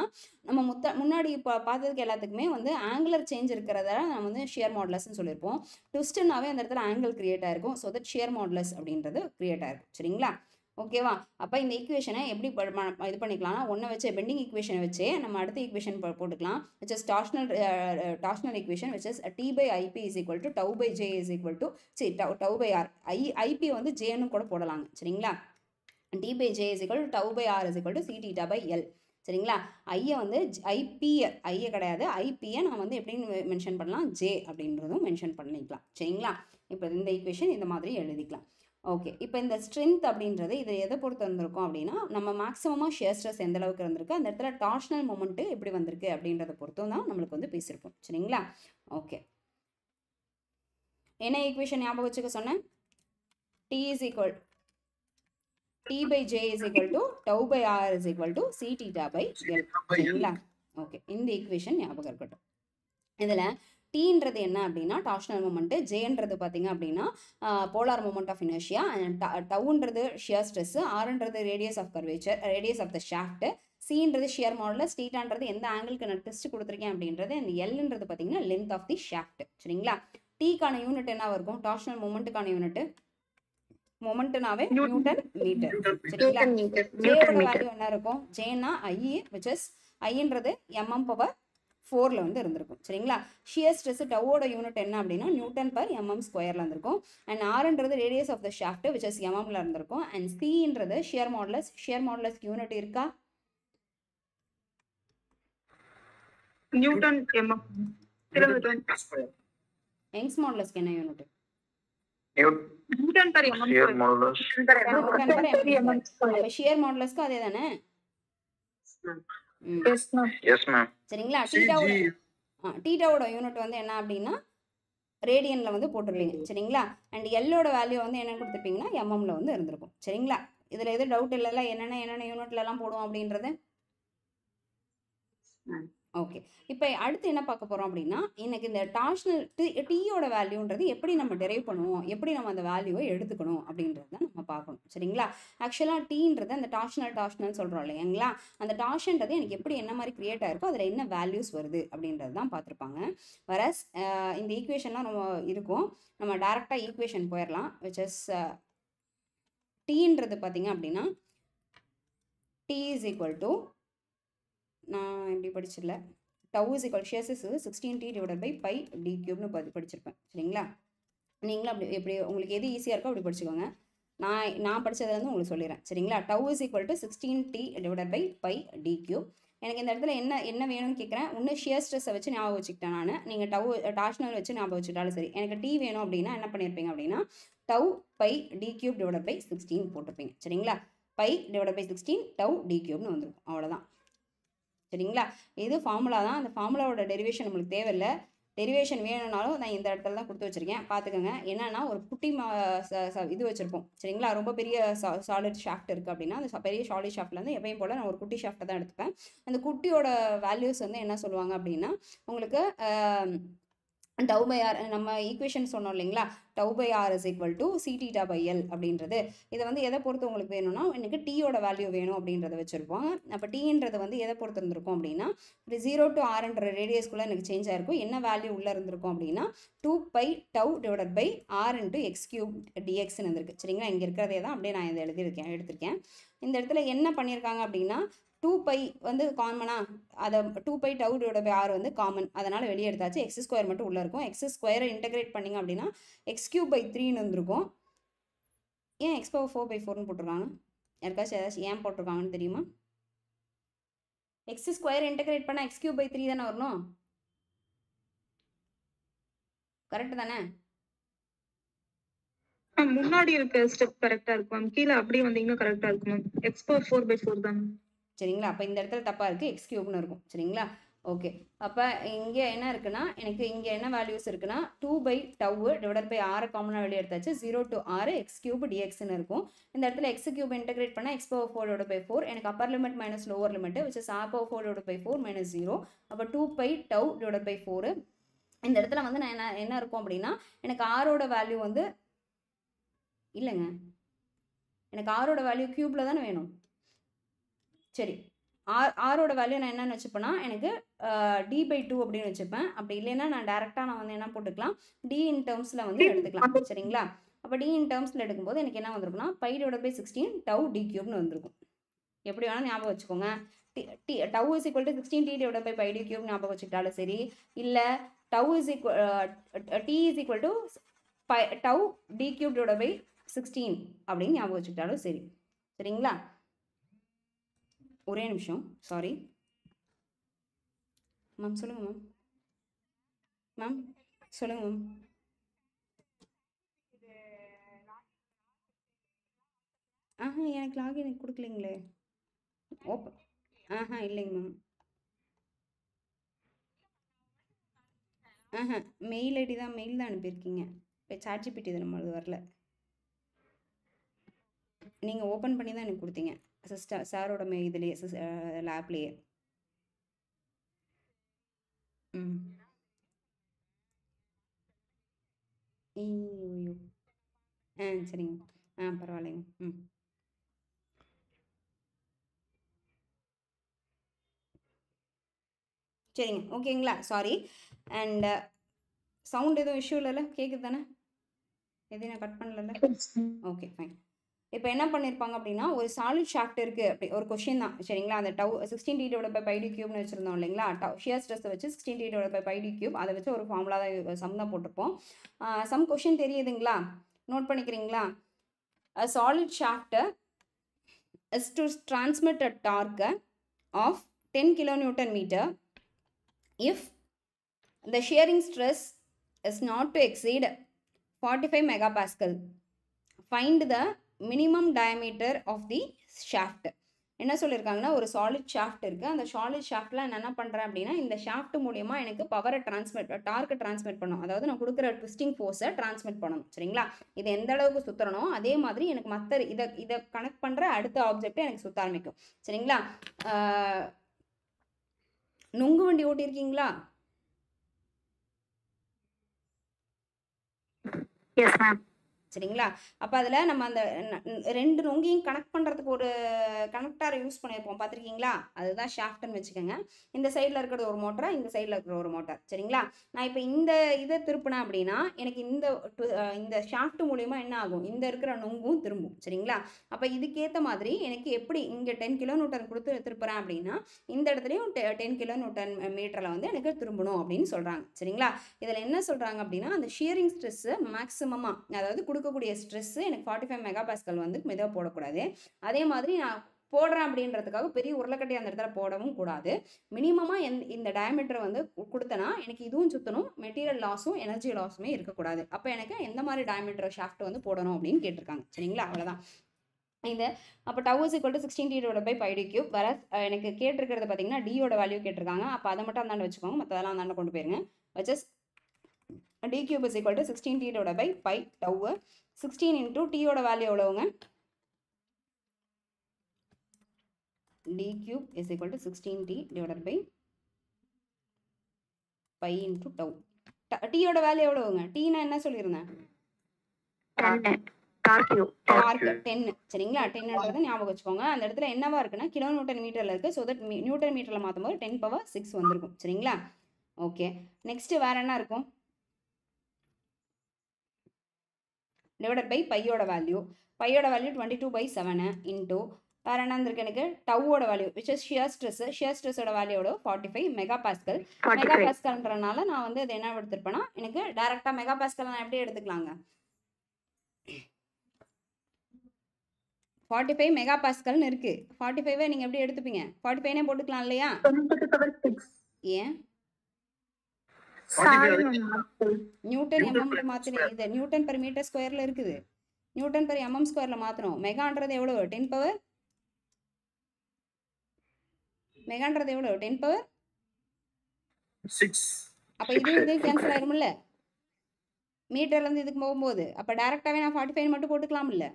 நம்ம முன்னாடி பார்த்ததுக்கு எல்லாத்துக்குமே வந்து ஆங்குலர் சேஞ்ச் இருக்கிறத நம்ம வந்து ஷியர் மாடுலஸ்ன்னு சொல்லியிருப்போம். ட்விஸ்ட்னாவே அந்த இடத்துல ஆங்கிள் கிரியேட் ஆயிருக்கும், ஸோ தட் ஷியர் மாடுலஸ் அப்படின்றது கிரியேட் ஆயிருக்கும் சரிங்களா. ஓகேவா. அப்போ இந்த ஈக்குவேஷனை எப்படி இது பண்ணிக்கலாம்னா ஒன்றை வச்சு பெண்டிங் ஈக்குவேஷனை வச்சு நம்ம அடுத்த ஈக்குவேஷன் போட்டுக்கலாம், which is torsional equation, which is t/ip = τ/j τ/r. IP வந்து ஜேன்னு கூட போடலாங்க சரிங்களா. t/j = τ/r = c∞/L சரிங்களா. ஐயை வந்து ஐயை கிடையாது, ஐபியை நான் வந்து எப்படின்னு மென்ஷன் பண்ணலாம், ஜே அப்படின்றதும் மென்ஷன் பண்ணிக்கலாம் சரிங்களா. இப்போ இந்த ஈக்குவேஷன் இந்த மாதிரி எழுதிக்கலாம். ஓகே, இப்போ இந்த ஸ்ட்ரென்த் அப்படின்றது இது எதை பொறுத்து வந்திருக்கும் அப்படின்னா நம்ம மேக்ஸிமமாக ஷியர் ஸ்ட்ரெஸ் எந்த அளவுக்கு இருந்திருக்கு, அந்த இடத்துல டார்ஷனல் மொமெண்ட்டு எப்படி வந்திருக்கு அப்படின்றத பொறுத்தும் தான் நம்மளுக்கு வந்து பேசியிருப்போம் சரிங்களா. ஓகே, என்ன ஈக்குவேஷன் ஞாபகம் வச்சுக்க சொன்னேன்? t/j = τ/r = c∞/L சரிங்களா. ஓகே, இந்த ஈக்குவேஷன் ஞாபகம் இருக்கட்டும். இதில் டீன்றது என்ன அப்படின்னா டார்ஷனல் மொமெண்ட்டு, ஜேன்றது பார்த்தீங்க அப்படின்னா போலார் மொமெண்ட் ஆஃப் இனர்ஷியா, டவுன்றது ஷியர் ஸ்ட்ரெஸ், ஆர்ன்றது radius of curvature, radius of the shaft, சீன்றது ஷியர் மாடுலஸ், டீட்டான்றது எந்த ஆங்கிளுக்கு நான் டெஸ்ட் கொடுத்துருக்கேன் அப்படின்றது, இந்த எல்ன்றது பார்த்தீங்கன்னா லென்த் ஆஃப் தி ஷாஃப்ட் சரிங்களா. டீக்கான யூனிட் என்ன இருக்கும்? டார்ஷனல் மொமெண்ட்டுக்கான யூனிட் மொமெண்ட்னாவே நியூட்டன் மீட்டர் சரிங்களா. ஜேயோட வேல்யூ என்ன இருக்கும்? ஜேனா ஐ, which is ஐன்றது mm/4 வந்து இருந்திருக்கும் சரிங்களா. ஷியர் ஸ்ட்ரெஸ் டவோட யூனிட் என்ன அப்படின்னா Newton/mm² இருந்திருக்கும். அண்ட் ஆர்ன்றது radius of the shaft, which is mmல இருந்திருக்கும். அண்ட் சின்றது ஷியர் மாடுலஸ் யூனிட் இருக்கா? Newton mm. யங்ஸ் மாடுலஸ்க்கு என்ன யூனிட்? Newton/mm². அப்ப ஷியர் மாடுலஸ்க்கு அதே தானே சரிங்களா. டீட்டாவோட யூனிட் வந்து என்ன அப்படின்னா ரேடியன்ல வந்து போட்டிருப்பீங்க சரிங்களா. அண்ட் எல்லோட வேல்யூ வந்து என்ன கொடுத்துருப்பீங்கன்னா எம்எம்ல வந்து இருந்திருக்கும் சரிங்களா. இதுல எதுவும் டவுட் இல்லைல்ல, என்னென்ன யூனிட்ல எல்லாம் போடுவோம் அப்படின்றது. ஓகே, இப்போ அடுத்து என்ன பார்க்க போகிறோம் அப்படின்னா எனக்கு இந்த டார்ஷனல் டீயோட வேல்யூன்றது எப்படி நம்ம டெரைவ் பண்ணுவோம், எப்படி நம்ம அந்த வேல்யூவை எடுத்துக்கணும் அப்படின்றது தான் நம்ம பார்க்கணும் சரிங்களா. ஆக்சுவலாக டீன்றது அந்த டார்ஷனல் சொல்கிறோம் இல்லைங்களா, அந்த டார்ஷன்றது எனக்கு எப்படி என்ன மாதிரி கிரியேட் ஆயிருக்கோ அதில் என்ன வேல்யூஸ் வருது அப்படின்றது தான் பார்த்துருப்பாங்க. வரஸ் இந்த ஈக்குவேஷன்லாம் நம்ம இருக்கும், நம்ம டேரெக்டாக ஈக்குவேஷன் போயிடலாம். which is டீன்றது பார்த்தீங்க அப்படின்னா t = நான் எப்படி படிச்சிடல, டவு ஷியர் ஸ்ட்ரெஸ் 16t/πd³ படிச்சிருப்பேன் சரிங்களா. நீங்களும் அப்படி எப்படி உங்களுக்கு எது ஈஸியாக இருக்கோ அப்படி படிச்சுக்கோங்க. நான் படித்ததுல வந்து உங்களுக்கு சொல்லிடுறேன் சரிங்களா. டவு = 16t/πd³. எனக்கு இந்த இடத்துல என்ன வேணும்னு கேட்குறேன். ஒன்று ஷியர் ஸ்ட்ரெஸ்ஸை வச்சு ஞாபகம் வச்சுக்கிட்டேன் நான், நீங்கள் டார்ஷனல் வச்சு ஞாபகம் வச்சுக்கிட்டாலும் சரி. எனக்கு டி வேணும் அப்படின்னா என்ன பண்ணியிருப்பீங்க அப்படின்னா τ/d³ / 16 போட்டிருப்பீங்க சரிங்களா. Pi divide by 16 tau d கியூப்னு வந்துருக்கும். அவ்வளோதான். சரிங்களா? இது ஃபார்முலா தான். அந்த ஃபார்முலாவோட டெரிவேஷன் நம்மளுக்கு தேவையில்லை. டெரிவேஷன் வேணும்னாலும் நான் இந்த இடத்துல தான் கொடுத்து வச்சுருக்கேன், பார்த்துக்கோங்க. என்னன்னா ஒரு குட்டி இது வச்சுருப்போம். சரிங்களா? ரொம்ப பெரிய சாலிட் ஷாஃப்ட் இருக்குது அப்படின்னா அந்த பெரிய சாலிட் ஷாஃப்ட்லேருந்து எப்பயும் போல் நான் ஒரு குட்டி ஷாஃப்ட்டை தான் எடுத்துப்பேன். அந்த குட்டியோட வேல்யூஸ் வந்து என்ன சொல்லுவாங்க அப்படின்னா உங்களுக்கு டவு பை ஆர், நம்ம ஈக்குவேஷன் சொன்னோம் இல்லைங்களா, tau by R is equal to C theta by l அப்படின்றது. இதை வந்து எதை பொறுத்து உங்களுக்கு வேணும்னா எனக்கு டீயோட வேல்யூ வேணும் அப்படின்றத வச்சுருப்போம். அப்போ டீன்றது வந்து எதை பொறுத்து இருந்திருக்கும் அப்படின்னா ஒரு 0 to r ரேடியஸ்குள்ளே எனக்கு சேஞ்ச் ஆகிருக்கும். என்ன வேல்யூ உள்ளே இருந்திருக்கும் அப்படின்னா 2 pi tau divide by r into x cube டிஎக்ஸ்ன்னு இருந்திருக்கு. சரிங்களா? இங்கே இருக்கிறதே தான் அப்படியே நான் இதை எடுத்திருக்கேன். இந்த இடத்துல என்ன பண்ணியிருக்காங்க அப்படின்னா 2 pi வந்து காமனா, அதை 2 pi tau divide by R வந்து காமன், அதனால் வெளியே எடுத்தாச்சு. எக்ஸ் ஸ்கொயர் மட்டும் உள்ளே இருக்கும். எக்ஸ் ஸ்கொயரை இன்டெகிரேட் பண்ணிங்க அப்படின்னா எக்ஸ் கியூப் பை 3ன்னு வந்துருக்கும். ஏன் எக்ஸ் பவர் 4 பை 4ன்னு போட்டிருக்காங்க? யாருக்காச்சும் ஏதாச்சும் ஏன் போட்டிருக்காங்கன்னு தெரியுமா? எக்ஸ் ஸ்கொயர் இன்டெகிரேட் பண்ணால் எக்ஸ் கியூப் பை 3 தானே வரணும். கரெக்ட் தானே? முன்னாடி இருக்க ஸ்டெப் கரெக்டா இருக்கும் மேம். கீழே அப்படியே வந்தீங்கன்னா கரெக்டா இருக்கும் மேம். எக்ஸ் பவர் 4 பை 4 தான். சரிங்களா? அப்போ இந்த இடத்துல தப்பாக இருக்குது, எக்ஸ் கியூப்னு இருக்கும். சரிங்களா? ஓகே. அப்போ இங்கே என்ன இருக்குன்னா எனக்கு இங்கே என்ன வேல்யூஸ் இருக்குன்னா 2 pi tau divide by R காமனாக வெளியே எடுத்தாச்சு. 0 to r எக்ஸ் கியூப் டிஎக்ஸ்ன்னு இருக்கும். இந்த இடத்துல எக்ஸ் கியூப் இன்டெகிரேட் பண்ணால் எக்ஸ் பவர் 4 டிவைட் பை 4, எனக்கு upper limit minus lower limit which is R power 4 divide by 4 minus 0. அப்போ 2 pi டவு டிவைட் பை 4. இந்த இடத்துல வந்து நான் என்ன இருக்கும் அப்படின்னா எனக்கு ஆரோட வேல்யூ வந்து இல்லைங்க, எனக்கு ஆரோட வேல்யூ கியூப்ல தானே வேணும். சரி, ஆரோட வேல்யூ நான் என்னென்னு வச்சுப்பேன்னா எனக்கு டி பை 2 அப்படின்னு வச்சுப்பேன். அப்படி இல்லைன்னா நான் டேரெக்டாக நான் வந்து என்ன போட்டுக்கலாம், டி இன் டேர்ம்ஸில் வந்து எடுத்துக்கலாம். சரிங்களா? அப்போ டி இன் டேர்ம்ஸில் எடுக்கும்போது எனக்கு என்ன வந்திருக்குன்னா pi divide by 16 tau d கியூப்னு வந்திருக்கும். எப்படி வேணால் ஞாபகம் வச்சுக்கோங்க. Tau is equal to 16 d divide by pi D cube ஞாபகம் வச்சுக்கிட்டாலும் சரி, இல்லை tau is d is equal to tau d cube divide by 16 அப்படின்னு ஞாபகம் வச்சுக்கிட்டாலும் சரி. சரிங்களா? ஒரே நிமிஷம், சாரி மேம். சொல்லுங்கள் மேம். மேம் சொல்லுங்கள் மேம். எனக்கு லாகின் கொடுக்கலைங்களே. ஓப்பன் இல்லைங்க மேம். மெயில் ஐடி தான், மெயில் தான் அனுப்பியிருக்கீங்க. இப்போ சாட்ஜிபிடி இது நம்ம அது வரல. நீங்கள் ஓப்பன் பண்ணி தான் எனக்கு கொடுத்தீங்க சாரோட இதுலேயே லேப்லேயே. ஐயோ சரிங்க. பரவாயில்லைங்க. சரிங்க, ஓகேங்களா? சாரி. அண்ட் சவுண்ட் எதுவும் இஷ்யூ இல்லைல்ல? கேட்குது தானே? எதையும் நான் கட் பண்ணல. Okay fine. இப்போ என்ன பண்ணியிருப்பாங்க அப்படின்னா ஒரு சாலிட் ஷாஃப்ட் இருக்குது அப்படி ஒரு கொஷின் தான். சரிங்களா? அந்த tau 16 d divide by pi d கியூப்னு வச்சுருந்தோம் இல்லைங்களா? ஷியர் ஸ்ட்ரெஸ்ஸை வச்சு 16 d divide by pi D cube அதை வச்சு ஒரு ஃபார்முலா தான் சம் தான் போட்டிருப்போம். சம் கொஷின் தெரியுதுங்களா? நோட் பண்ணிக்கிறீங்களா? A solid shaft is to transmit a torque of 10 kilonewton meter if the shearing stress is not to exceed 45 megapascal. Find the minimum diameter of the shaft. என்ன சொல்லியிருக்காங்கன்னா ஒரு solid shaft இருக்குது. அந்த solid ஷாஃப்டில் நான் என்ன பண்ணுறேன் அப்படின்னா இந்த ஷாஃப்ட் மூலியமாக எனக்கு பவரை டார்க்கை டிரான்ஸ்மிட் பண்ணணும். அதாவது நான் கொடுக்குற ட்விஸ்டிங் ஃபோர்ஸை டிரான்ஸ்மிட் பண்ணணும். சரிங்களா? இது எந்த அளவுக்கு சுற்றுறனோ அதே மாதிரி எனக்கு மற்ற இதை கனெக்ட் பண்ணுற அடுத்த ஆப்ஜெக்டை எனக்கு சுற்ற ஆரம்பிக்கும். சரிங்களா? நுங்கு வண்டி ஓட்டியிருக்கீங்களா? Yes ma'am. சரிங்களா? அப்போ அதில் நம்ம அந்த ரெண்டு நொங்கியும் கனெக்ட் பண்ணுறதுக்கு ஒரு கனெக்டாரை யூஸ் பண்ணியிருப்போம், பார்த்துருக்கீங்களா? அதுதான் ஷாஃப்ட்னு வச்சுக்கோங்க. இந்த சைடில் இருக்கிறது ஒரு மோட்டர், இந்த சைடில் இருக்கிற ஒரு மோட்டர். சரிங்களா? நான் இப்போ இந்த இதை திருப்பினேன் அப்படின்னா எனக்கு இந்த ஷாஃப்ட் மூலிமா என்ன ஆகும், இந்த இருக்கிற நொங்கும் திரும்பும். சரிங்களா? அப்போ இதுக்கேற்ற மாதிரி எனக்கு எப்படி இங்கே 10 கிலோமீட்டர் கொடுத்து திருப்புறேன் அப்படின்னா இந்த இடத்துலையும் 10 கிலோமீட்டர் மீட்டரில் வந்து எனக்கு திரும்பணும் அப்படின்னு சொல்கிறாங்க. சரிங்களா? இதில் என்ன சொல்கிறாங்க அப்படின்னா அந்த ஷியரிங் ஸ்ட்ரெஸ்ஸு மேக்ஸிமமாக, அதாவது கொடுக்கக்கூடிய ஸ்ட்ரெஸ்ஸு எனக்கு 45 மெகாபாஸ்கல் வந்து மெதுவாக போடக்கூடாது. அதே மாதிரி நான் போடுறேன் அப்படின்றதுக்காக பெரிய உருளைக்கட்டி அந்த இடத்துல போடவும் கூடாது. மினிமமாக இந்த டயமீட்டரை வந்து கொடுத்தனா எனக்கு இதுவும் சுற்றணும், மெட்டீரியல் லாஸும் எனர்ஜி லாஸுமே இருக்கக்கூடாது. அப்போ எனக்கு எந்த மாதிரி டயமீட்டர் ஷாஃப்ட் வந்து போடணும் அப்படின்னு கேட்டிருக்காங்க. சரிங்களா? அவ்வளோதான். இது அப்போ tau is equal to 16t/πd³ வர எனக்கு கேட்டிருக்கிறது பார்த்தீங்கன்னா டியோட வேல்யூ கேட்டிருக்காங்க. அப்போ அதை மட்டும் அந்தாண்ட வச்சுக்கோங்க, மற்றதெல்லாம் அந்தாண்ட கொண்டு போயிருங்க. வச்சஸ் d³ is equal to 16t/π tau 16 into டீயோட வேல்யூ எவ்வளோங்க? d³ is equal to 16t/π into tau. டீயோட வேல்யூ எவ்வளோங்க? டீனா என்ன சொல்லியிருந்தேன்? டார்க் 10. சரிங்களா? 10ன்றதை ஞாபகம் வச்சுக்கோங்க. அந்த இடத்துல என்னவா இருக்குன்னா கிலோ நியூட்டன் மீட்டர்ல இருக்கு. ஸோ தட் நியூட்டன் மீட்டர்ல மாற்றும் போது 10⁻6 வந்திருக்கும். சரிங்களா? ஓகே, நெக்ஸ்ட் வேற என்ன இருக்கும்? டிவைடட் பை பையோட வேல்யூ. பையோட வேல்யூ 22/7 இன்டூ வேற என்ன இருக்கு எனக்கு? டவ்வோட value which is shear stress. Shear ஸ்ட்ரெஸோட வேல்யூவோட 45 மெகா பாஸ்கல். மெகா பாஸ்கல்ன்றனால நான் வந்து அது என்ன எடுத்துருப்பேன்னா எனக்கு டைரக்டா மெகா பாஸ்கல் நான் எப்படி எடுத்துக்கலாங்க? 45 மெகா பாஸ்கல்னு இருக்கு. 45 நீங்க எப்படி எடுத்துப்பீங்க? 45 போட்டுக்கலாம் இல்லையா? ஏன் நியூட்டன் எம்எம் மாத்திரம் இது நியூட்டன் பெர் மீட்டர் ஸ்கொயர்ல இருக்குது. நியூட்டன் பெர் எம்எம் ஸ்கொயர்ல மாத்திரம். மெகான்றது எவ்வளவு? 10 மெகான்றது எவ்வளவு? 10⁻6. அப்ப இது கேன்சல் ஆயிரும்ல மீட்டர்ல இருந்து இதுக்கு போகும்போது. அப்ப டைரக்டாவே நான் 45 மட்டும் போட்டுக்கலாம் இல்ல?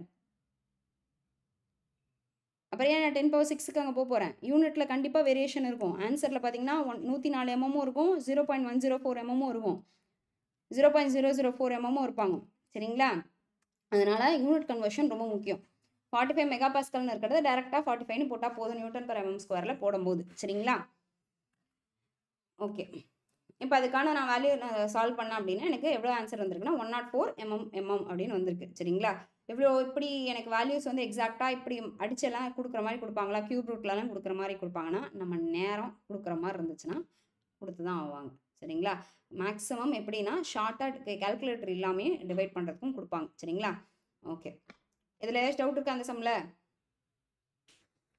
அப்புறம் ஏன் நான் 10⁻6க்கு அங்கே போகிறேன்? யூனிட்ல கண்டிப்பாக வேரியேஷன் இருக்கும். ஆன்சரில் பார்த்தீங்கன்னா 104 mm இருக்கும், 0.104 mm இருக்கும், 0.004 mm இருப்பாங்க. சரிங்களா? அதனால யூனிட் கன்வர்ஷன் ரொம்ப முக்கியம். 45 மெகா பாஸ்கல்னு இருக்கிறது டேரெக்டாக 45 போட்டால் போதும் நியூட்டன் பெர் mm ஸ்கொயரில் போடும்போது. சரிங்களா? ஓகே, இப்போ அதுக்கான நான் வேல்யூ சால்வ் பண்ணேன் அப்படின்னா எனக்கு எவ்வளோ ஆன்சர் வந்திருக்குன்னா 104 mm அப்படின்னு வந்திருக்கு. சரிங்களா? எவ்வளோ இப்படி எனக்கு வேல்யூஸ் வந்து எக்ஸாக்டாக இப்படி அடிச்செல்லாம் கொடுக்குற மாதிரி கொடுப்பாங்களா? கியூப் ரூட்லலாம் கொடுக்குற மாதிரி கொடுப்பாங்கன்னா நம்ம நேரம் கொடுக்குற மாதிரி இருந்துச்சுன்னா கொடுத்து தான் ஆவாங்க. சரிங்களா? மேக்ஸிமம் எப்படின்னா ஷார்ட்டாக கால்குலேட்டர் இல்லாமல் டிவைட் பண்ணுறதுக்கும் கொடுப்பாங்க. சரிங்களா? ஓகே, இதில் ஏதாச்சும் டவுட் இருக்கா அந்த சம்மில்?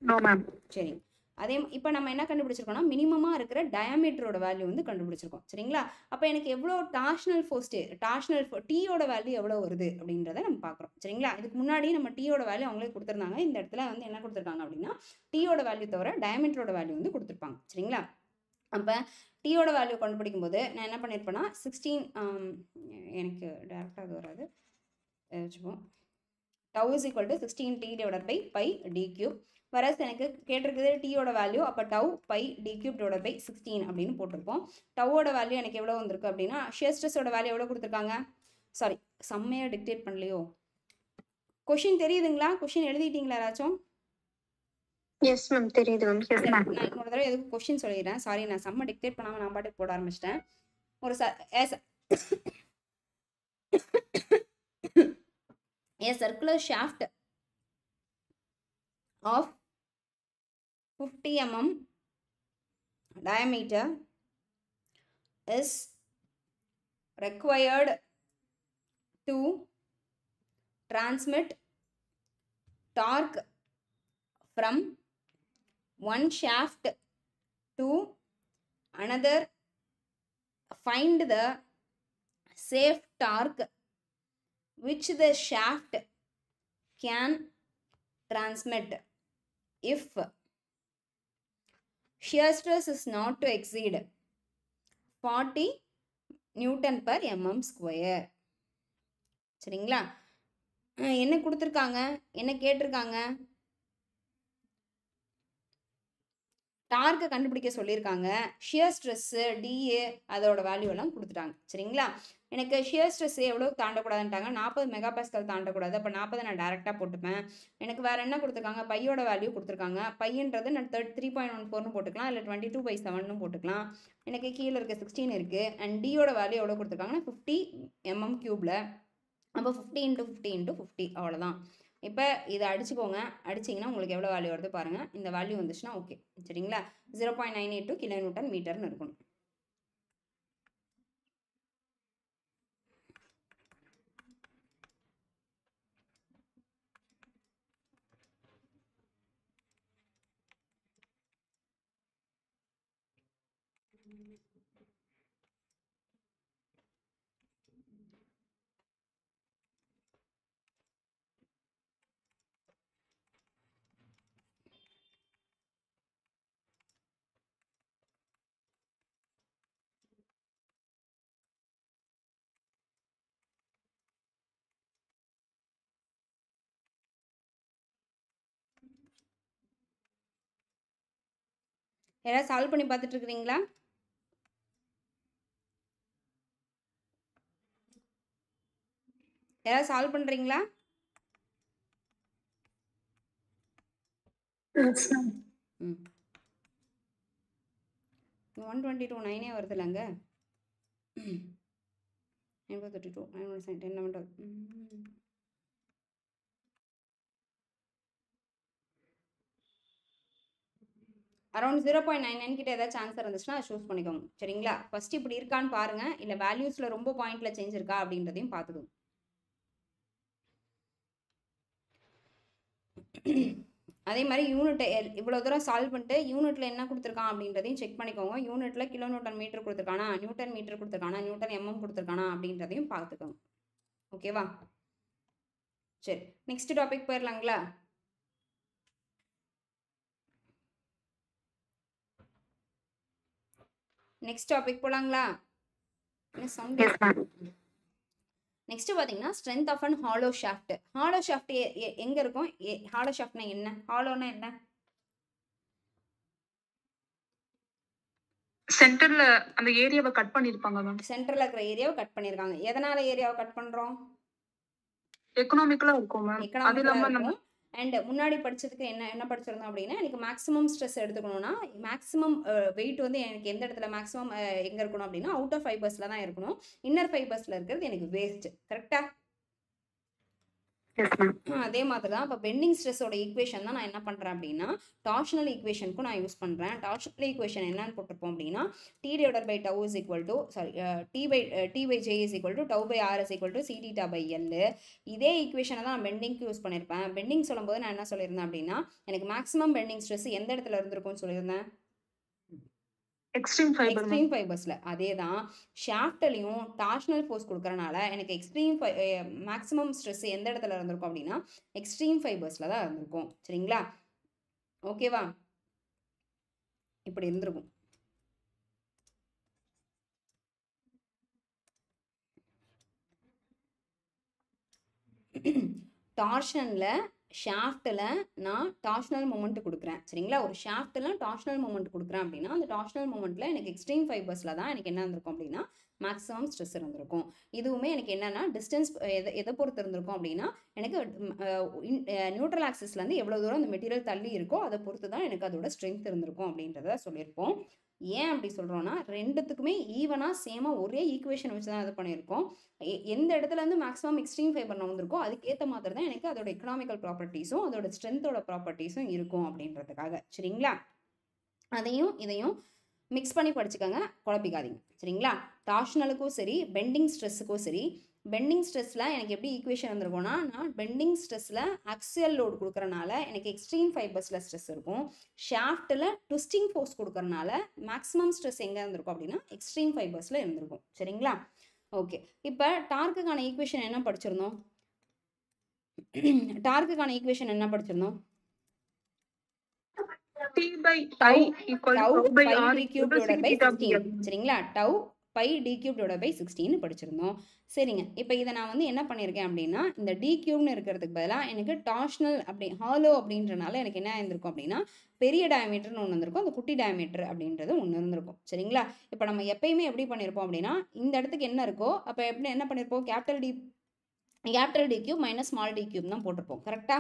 No ma'am. சரி, அதே இப்போ நம்ம என்ன கண்டுபிடிச்சிருக்கோம்னா மினிமமாக இருக்கிற டயாமீட்டரோட வேல்யூ வந்து கண்டுபிடிச்சிருக்கோம். சரிங்களா? அப்போ எனக்கு எவ்வளோ டார்ஷனல் டீயோட வேல்யூ எவ்வளோ வருது அப்படின்றத நம்ம பார்க்குறோம். சரிங்களா? இதுக்கு முன்னாடி நம்ம டீயோட வேல்யூ அவங்களே கொடுத்துருந்தாங்க. இந்த இடத்துல வந்து என்ன கொடுத்துருக்காங்க அப்படின்னா டீயோட வேல்யூ தவிர டயாமீட்டரோட வேல்யூ வந்து கொடுத்துருப்பாங்க. சரிங்களா? அப்போ டீயோட வேல்யூ கண்டுபிடிக்கும் போது நான் என்ன பண்ணியிருப்பேன்னா 16 எனக்கு டேரெக்டாக அது வராது வச்சுப்போம். Tau is equal to 16t/π d³. வரஸ் எனக்கு கேட்டிருக்குது டீயோட வேல்யூ. அப்போ டவ் பை d³/16 அப்படின்னு போட்டிருப்போம். டவ்வோட வேல்யூ எனக்கு எவ்வளோ வந்திருக்கு அப்படின்னா ஷியர் ஸ்ட்ரெஸோட வேல்யூ எவ்வளோ கொடுத்துருக்காங்க? சாரி, செம்மையாக டிக்டேட் பண்ணலையோ? கொஷின் தெரியுதுங்களா? கொஷின் எழுதிட்டீங்களா யாராச்சும்? எஸ் மேம், தெரியுது மேம். நான் இன்னொரு தடவை எதுக்கு கொஷின் சொல்லிடுறேன். சாரி, நான் செம்ம டிக்டேட் பண்ணாமல் நான் பாட்டுக்கு போட ஆரம்பிச்சிட்டேன். ஒரு a circular shaft of 50 mm diameter is required to transmit torque from one shaft to another. Find the safe torque which the shaft can transmit if shear stress is not to exceed 40 Newton per mm square. சரிங்களா? என்ன கொடுத்துருக்காங்க? என்ன கேட்டிருக்காங்க? டார்க்கை கண்டுபிடிக்க சொல்லியிருக்காங்க. Shear stress DA அதோட value எல்லாம் கொடுத்துட்டாங்க. சரிங்களா? எனக்கு ஷியர் ஸ்ட்ரெஸ் எவ்வளோ தாண்டக்கூடாதுன்ட்டாங்க? 40 மெகா பாஸ்கல் தாண்டக்கூடாது. அப்போ 40 நான் டேரெக்டாக போட்டுப்பேன். எனக்கு வேறு என்ன கொடுத்துருக்காங்க? பையோட வேல்யூ கொடுத்துருக்காங்க. பையன்றது நான் 3.14 போட்டுக்கலாம், இல்லை 22/7 போட்டுக்கலாம். எனக்கு கீழே இருக்க 16 இருக்குது. அண்ட் டியோட வேல்யூ எவ்வளோ கொடுத்துருக்காங்கன்னா 50 mm³. அப்போ 50 × 50 × 50 அவ்வளோதான். இப்போ இதை அடிச்சுக்கோங்க. அடிச்சிங்கன்னா உங்களுக்கு எவ்வளோ வேல்யூ வருது பாருங்கள். இந்த வேல்யூ வந்துச்சுன்னா ஓகே. சரிங்களா? 0.982 kN/m இருக்கணும். யாராவது சால்வ் பண்ணி பார்த்துட்டு இருக்கிறீங்களா? யாராவது சால்வ் பண்றீங்களா? ம் 122 9 வருதுலங்க. 932 9 10 11 அரௌண்ட் 0.99 கிட்ட ஏதாச்சும் ஆன்சர் இருந்துச்சுன்னா அதை சூஸ் பண்ணிக்கோங்க. சரிங்களா? ஃபர்ஸ்ட் இப்படி இருக்கான்னு பாருங்க, இல்லை வேல்யூஸ்ல ரொம்ப பாயிண்ட்ல சேஞ்ச் இருக்கா அப்படின்றதையும் பார்த்துக்கோங்க. அதே மாதிரி யூனிட் இவ்வளோ தூரம் சால்வ் பண்ணிட்டு யூனிட்ல என்ன கொடுத்துருக்கான் அப்படின்றதையும் செக் பண்ணிக்கோங்க. யூனிட்ல கிலோ நியூட்டன் மீட்டர் கொடுத்துருக்கானா, நியூட்டன் மீட்டர் கொடுத்துருக்கானா, நியூட்டன் எம்எம் கொடுத்துருக்கானா அப்படின்றதையும் பார்த்துக்கோங்க. ஓகேவா? சரி, நெக்ஸ்ட் டாபிக் போயிடலாங்களா? நெக்ஸ்ட் டாபிக் போலாங்களா? நெக்ஸ்ட் பார்த்தீங்கன்னா strength of and hollow shaft. Hollow shaft எங்க இருக்கும்? ஹாலோ ஷாஃப்ட்னா என்ன? ஹாலோனா என்ன? சென்டர்ல அந்த ஏரியாவை கட் பண்ணிருப்பாங்க மேம். சென்டர்ல இருக்கிற ஏரியாவை கட் பண்ணிருக்காங்க. எதனால ஏரியாவை கட் பண்றோம்? எக்கனாமிக்கலா இருக்கும் மேம். அது எக்கனாமிக்கலா இல்லாம நம்ம இருக்கும். அண்ட் முன்னாடி படிச்சதுக்கு என்ன படிச்சிருந்தோம் அப்படின்னா, எனக்கு மேக்ஸிமம் ஸ்ட்ரெஸ் எடுத்துக்கணும்னா மேக்ஸிமம் வெயிட் வந்து எனக்கு எந்த இடத்துல மேக்ஸிமம் எங்க இருக்கணும் அப்படின்னா அவுட் ஆஃப் ஃபைபர்ஸ்ல தான் இருக்கணும். இன்னர் ஃபைபர்ஸ்ல இருக்கிறது எனக்கு வேஸ்ட். கரெக்டா? அதே மாதிரி தான் இப்போ பெண்டிங் ஸ்ட்ரெஸ்ஸோட ஈக்குவேஷன் தான் நான் என்ன பண்ணுறேன் அப்படின்னா டார்ஷனல் ஈக்குவேஷனுக்கும் நான் யூஸ் பண்ணுறேன். டார்ஷனல் ஈக்குவேஷன் என்னன்னு போட்டிருப்போம் அப்படின்னா T divided by tau is equal to T by J is equal to tau by R is equal to C theta by L. இதே ஈக்குவேஷனை தான் நான் பெண்டிங்க்கு யூஸ் பண்ணியிருப்பேன். பெண்டிங் சொல்லும்போது நான் என்ன சொல்லியிருந்தேன் அப்படின்னா எனக்கு மேக்ஸிமம் பெண்டிங் ஸ்ட்ரெஸ் எந்த இடத்துல இருந்திருக்கும்னு சொல்லியிருந்தேன்? எக்ஸ்ட்ரீம் ஃபைபர்ஸ்ல. அதே தான் ஷாஃப்ட்லயும் டார்ஷனல் ஃபோர்ஸ் கொடுக்கறனால எனக்கு மேக்ஸிமம் ஸ்ட்ரெஸ் எந்த இடத்துல இருந்திருக்கும் அப்படின்னா எக்ஸ்ட்ரீம் ஃபைபர்ஸ்ல தான் இருந்திருக்கும். சரிங்களா? ஓகேவா? இப்படி இருந்திருக்கும். டார்ஷன்ல ஷாஃப்டில் நான் டார்ஷனல் மூமெண்ட் கொடுக்குறேன். சரிங்களா? ஒரு ஷாஃப்டில் டார்ஷனல் மூமெண்ட் கொடுக்குறேன் அப்படின்னா அந்த டார்ஷனல் மூமெண்ட்டில் எனக்கு எக்ஸ்ட்ரீம் ஃபைபர்ஸில் தான் எனக்கு என்ன இருந்திருக்கும் அப்படின்னா மேக்ஸிமம் ஸ்ட்ரெஸ் இருந்திருக்கும். இதுவுமே எனக்கு என்னென்னா டிஸ்டன்ஸ் எதை பொறுத்து இருந்திருக்கும் அப்படின்னா எனக்கு நியூட்ரல் ஆக்சிஸ்லேருந்து எவ்வளோ தூரம் அந்த மெட்டீரியல் தள்ளி இருக்கோ அதை பொறுத்து தான் எனக்கு அதோட ஸ்ட்ரென்த் இருந்திருக்கும் அப்படின்றத சொல்லியிருப்போம். ஏன் அப்படி சொல்கிறோன்னா ரெண்டுத்துக்குமே ஈவனாக சேமாக ஒரே ஈக்குவேஷன் வச்சு தான் இது பண்ணியிருக்கோம். எந்த இடத்துலேருந்து மேக்ஸிமம் எக்ஸ்ட்ரீம் ஃபைபர் வந்திருக்கோ அதுக்கேற்ற மாதிரி தான் எனக்கு அதோட எக்கனாமிக்கல் ப்ராப்பர்ட்டிஸும் அதோட ஸ்ட்ரென்த்தோட ப்ராப்பர்ட்டிஸும் இருக்கும் அப்படின்றதுக்காக. சரிங்களா? அதையும் இதையும் மிக்ஸ் பண்ணி படிச்சுக்கோங்க, குழப்பிக்காதீங்க. சரிங்களா? டார்ஷனலுக்கும் சரி பெண்டிங் ஸ்ட்ரெஸ்ஸுக்கும் சரி, பெண்டிங் ஸ்ட்ரெஸ்ஸில் எனக்கு எப்படி ஈக்குவேஷன் வந்திருக்கும்னா நான் பெண்டிங் ஸ்ட்ரெஸ்ஸில் ஆக்சியல் லோடு கொடுக்குறனால எனக்கு எக்ஸ்ட்ரீம் ஃபைபர்ஸில் ஸ்ட்ரெஸ் இருக்கும். ஷாஃப்ட்டில் ட்விஸ்டிங் ஃபோர்ஸ் கொடுக்குறனால மேக்ஸிமம் ஸ்ட்ரெஸ் எங்கே இருந்திருக்கும் அப்படின்னா எக்ஸ்ட்ரீம் ஃபைபர்ஸில் இருந்திருக்கும். சரிங்களா? ஓகே, இப்போ டார்க்குக்கான ஈக்குவேஷன் என்ன படிச்சிருந்தோம்? டார்க்குக்கான ஈக்குவேஷன் என்ன படிச்சிருந்தோம்? T by I equal to tau by R d cube divided by 16. சரிங்களா? Tau by d cube divided by 16 படிச்சிருந்தோம். சரிங்க, இப்போ இதை நான் வந்து என்ன பண்ணியிருக்கேன் அப்படின்னா இந்த d cube இருக்கிறதுக்கு பதிலாக எனக்கு டார்ஷனல் அப்படி ஹாலோ அப்படின்றனால எனக்கு என்ன இருந்திருக்கும் அப்படின்னா பெரிய டயமீட்டர்னு ஒன்று இருந்திருக்கும், அந்த குட்டி டயமீட்டர் அப்படின்றது ஒன்று இருந்திருக்கும். சரிங்களா? இப்போ நம்ம எப்பயுமே எப்படி பண்ணியிருப்போம் அப்படின்னா இந்த இடத்துக்கு என்ன இருக்கோ அப்போ எப்படி என்ன பண்ணியிருப்போம் capital D cube minus small d cube தான் போட்டிருப்போம். கரெக்டா?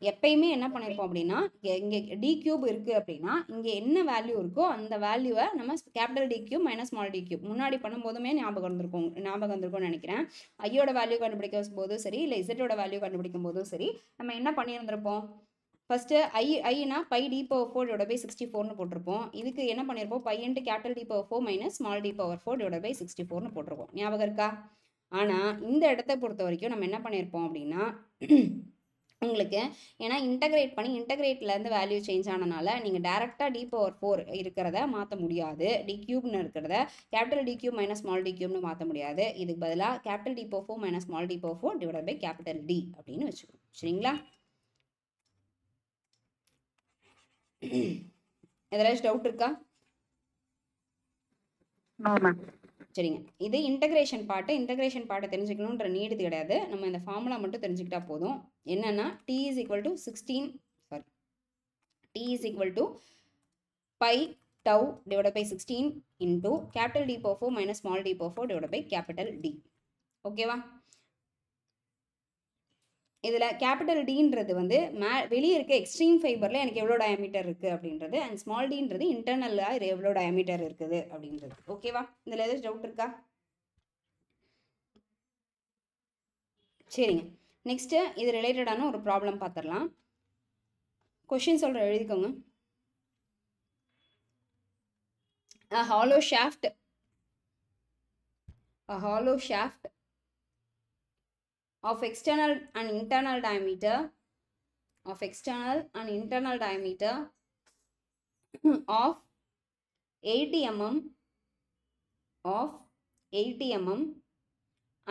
எப்பயுமே என்ன பண்ணியிருப்போம் அப்படின்னா இங்கே டி கியூப் இருக்குது அப்படின்னா இங்கே என்ன வேல்யூ இருக்கோ அந்த வேல்யூவை நம்ம capital D cube minus small d cube முன்னாடி பண்ணும்போதுமே ஞாபகம் இருந்திருக்கும்னு நினைக்கிறேன். ஐயோட வேல்யூ கண்டுபிடிக்கும் போதும் சரி இல்லை இசட்டோட வேல்யூ கண்டுபிடிக்கும் போதும் சரி நம்ம என்ன பண்ணியிருந்திருப்போம்? ஃபஸ்ட்டு ஐனா pi D power 4 divide by 64னு போட்டிருப்போம். இதுக்கு என்ன பண்ணியிருப்போம்? Pi into capital D power 4 minus small d power 4 divide by 64னு போட்டிருப்போம். ஞாபகம் இருக்கா? ஆனால் இந்த இடத்த பொறுத்த வரைக்கும் நம்ம என்ன பண்ணியிருப்போம் அப்படின்னா உங்களுக்கு ஏன்னா இன்டகிரேட் பண்ணி இன்டகிரேட்லேருந்து வேல்யூ சேஞ்ச் ஆனனால நீங்கள் டேரெக்டாக டி பவர் 4 இருக்கிறத மாற்ற முடியாது. டி கியூப்னு இருக்கிறத capital D cube minus small d கியூப்னு மாற்ற முடியாது. இதுக்கு பதிலாக capital D power 4 minus small d power 4 divide by capital D அப்படின்னு வச்சுக்கணும். சரிங்களா? எதாச்சும் டவுட் இருக்கா? சரிங்க, இது இன்டகிரேஷன் பார்ட்டை தெரிஞ்சுக்கணுன்ற நீடு கிடையாது. நம்ம இந்த ஃபார்முலா மட்டும் தெரிஞ்சுக்கிட்டா போதும். என்னன்னா t is equal to 16 T is equal to pi tau divided by 16 into capital D power 4 minus small d power 4 divided by capital D. ஓகேவா? இதில் கேபிட்டல் டின்றது வந்து வெளியே இருக்க எக்ஸ்ட்ரீம் ஃபைபரில் எனக்கு எவ்வளோ டயாமீட்டர் இருக்குது அப்படின்றது, அண்ட் ஸ்மால் டின்றது இன்டர்னலாக எவ்வளோ டயாமீட்டர் இருக்குது அப்படின்றது. ஓகேவா? இதில் ஏதாச்சும் டவுட் இருக்கா? சரிங்க. நெக்ஸ்ட்டு இது ரிலேட்டடான ஒரு ப்ராப்ளம் பார்த்துடலாம். கொஷின் சொல்கிற எழுதிக்கோங்க. A hollow shaft of external and internal diameter of 80 mm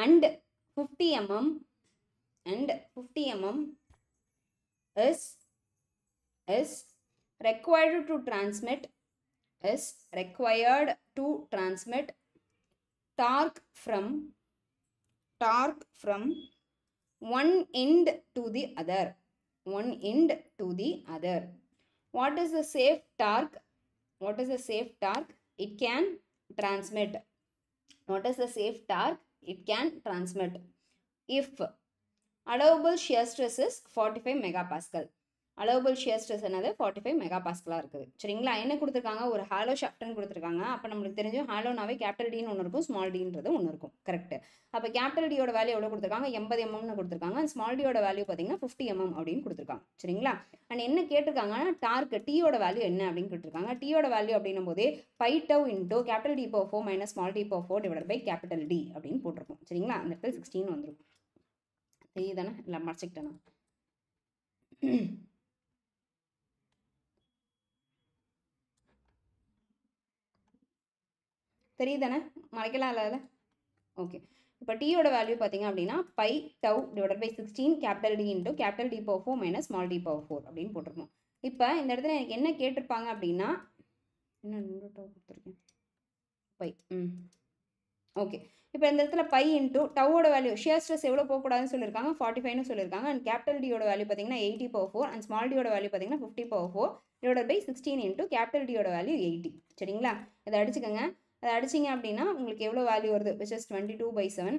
and 50 mm is required to transmit torque from one end to the other. What is the safe torque it can transmit? If allowable shear stress is 45 megapascal. allowable shear stress என்னது 45 மெகாபாஸ்கலாக இருக்குது. சரிங்களா? என்ன கொடுத்துருக்காங்க? ஒரு hollow ஷாஃப்ட்னு கொடுத்துருக்காங்க. அப்போ நம்மளுக்கு தெரிஞ்சும் ஹாலோனாவே கேபிட்டல் டின்னு ஒன்று இருக்கும், ஸ்மால் டின்றது ஒன்று இருக்கும். கரெக்ட். அப்போ கேபிட்டல் டியோட வேல்யூ எவ்வளோ கொடுத்துருக்காங்க? 80 mm கொடுத்துருக்காங்க. ஸ்மால் டியோட வேல்யூ பார்த்தீங்கன்னா 50 mm அப்படின்னு கொடுத்துருக்காங்க. சரிங்களா? அண்ட் என்ன கேட்டிருக்காங்கன்னா டார்க் டீயோட வேல்யூ என்ன அப்படின்னு கேட்டிருக்காங்க. டீயோட வேல்யூ அப்படின்னும் போதே pi tau into capital D power 4 minus small d power 4 divide by capital D அப்படின்னு போட்டிருக்கோம். சரிங்களா? அந்த இடத்துல 16 வந்துருக்கும். தெரியுதானே? இல்லை மறைச்சிக்கிட்டேனா? தெரியுதானே? மறைக்கலாம் இல்லை? ஓகே. இப்போ டீயோட வேல்யூ பார்த்தீங்க அப்படின்னா pi tau divide by 16 capital D into capital D power 4 minus small d power 4 அப்படின்னு போட்டிருக்கோம். இப்போ இந்த இடத்துல எனக்கு என்ன கேட்டிருப்பாங்க அப்படின்னா, என்ன டவ் கொடுத்துருக்கேன்? பை. ஓகே. இப்போ இந்த இடத்துல பை இன்டூ டவோட வேல்யூ ஷியர் ஸ்ட்ரெஸ் எவ்வளோ போகக்கூடாதுன்னு சொல்லியிருக்காங்க, 45ன்னு சொல்லியிருக்காங்க. அண்ட் கேபிட்டல் டியோட வேல்யூ பார்த்தீங்கன்னா 80 பவர் 4 அண்ட் ஸ்மால் டியோட வேல்யூ பார்த்தீங்கன்னா 50 power 4 divide by 16 into capital டியோட வேல்யூ 80. சரிங்களா? இதை அடிச்சுக்கோங்க. அதை அடிச்சிங்க அப்படின்னா உங்களுக்கு எவ்வளோ வேல்யூ வருது, விச் இஸ் 22/7.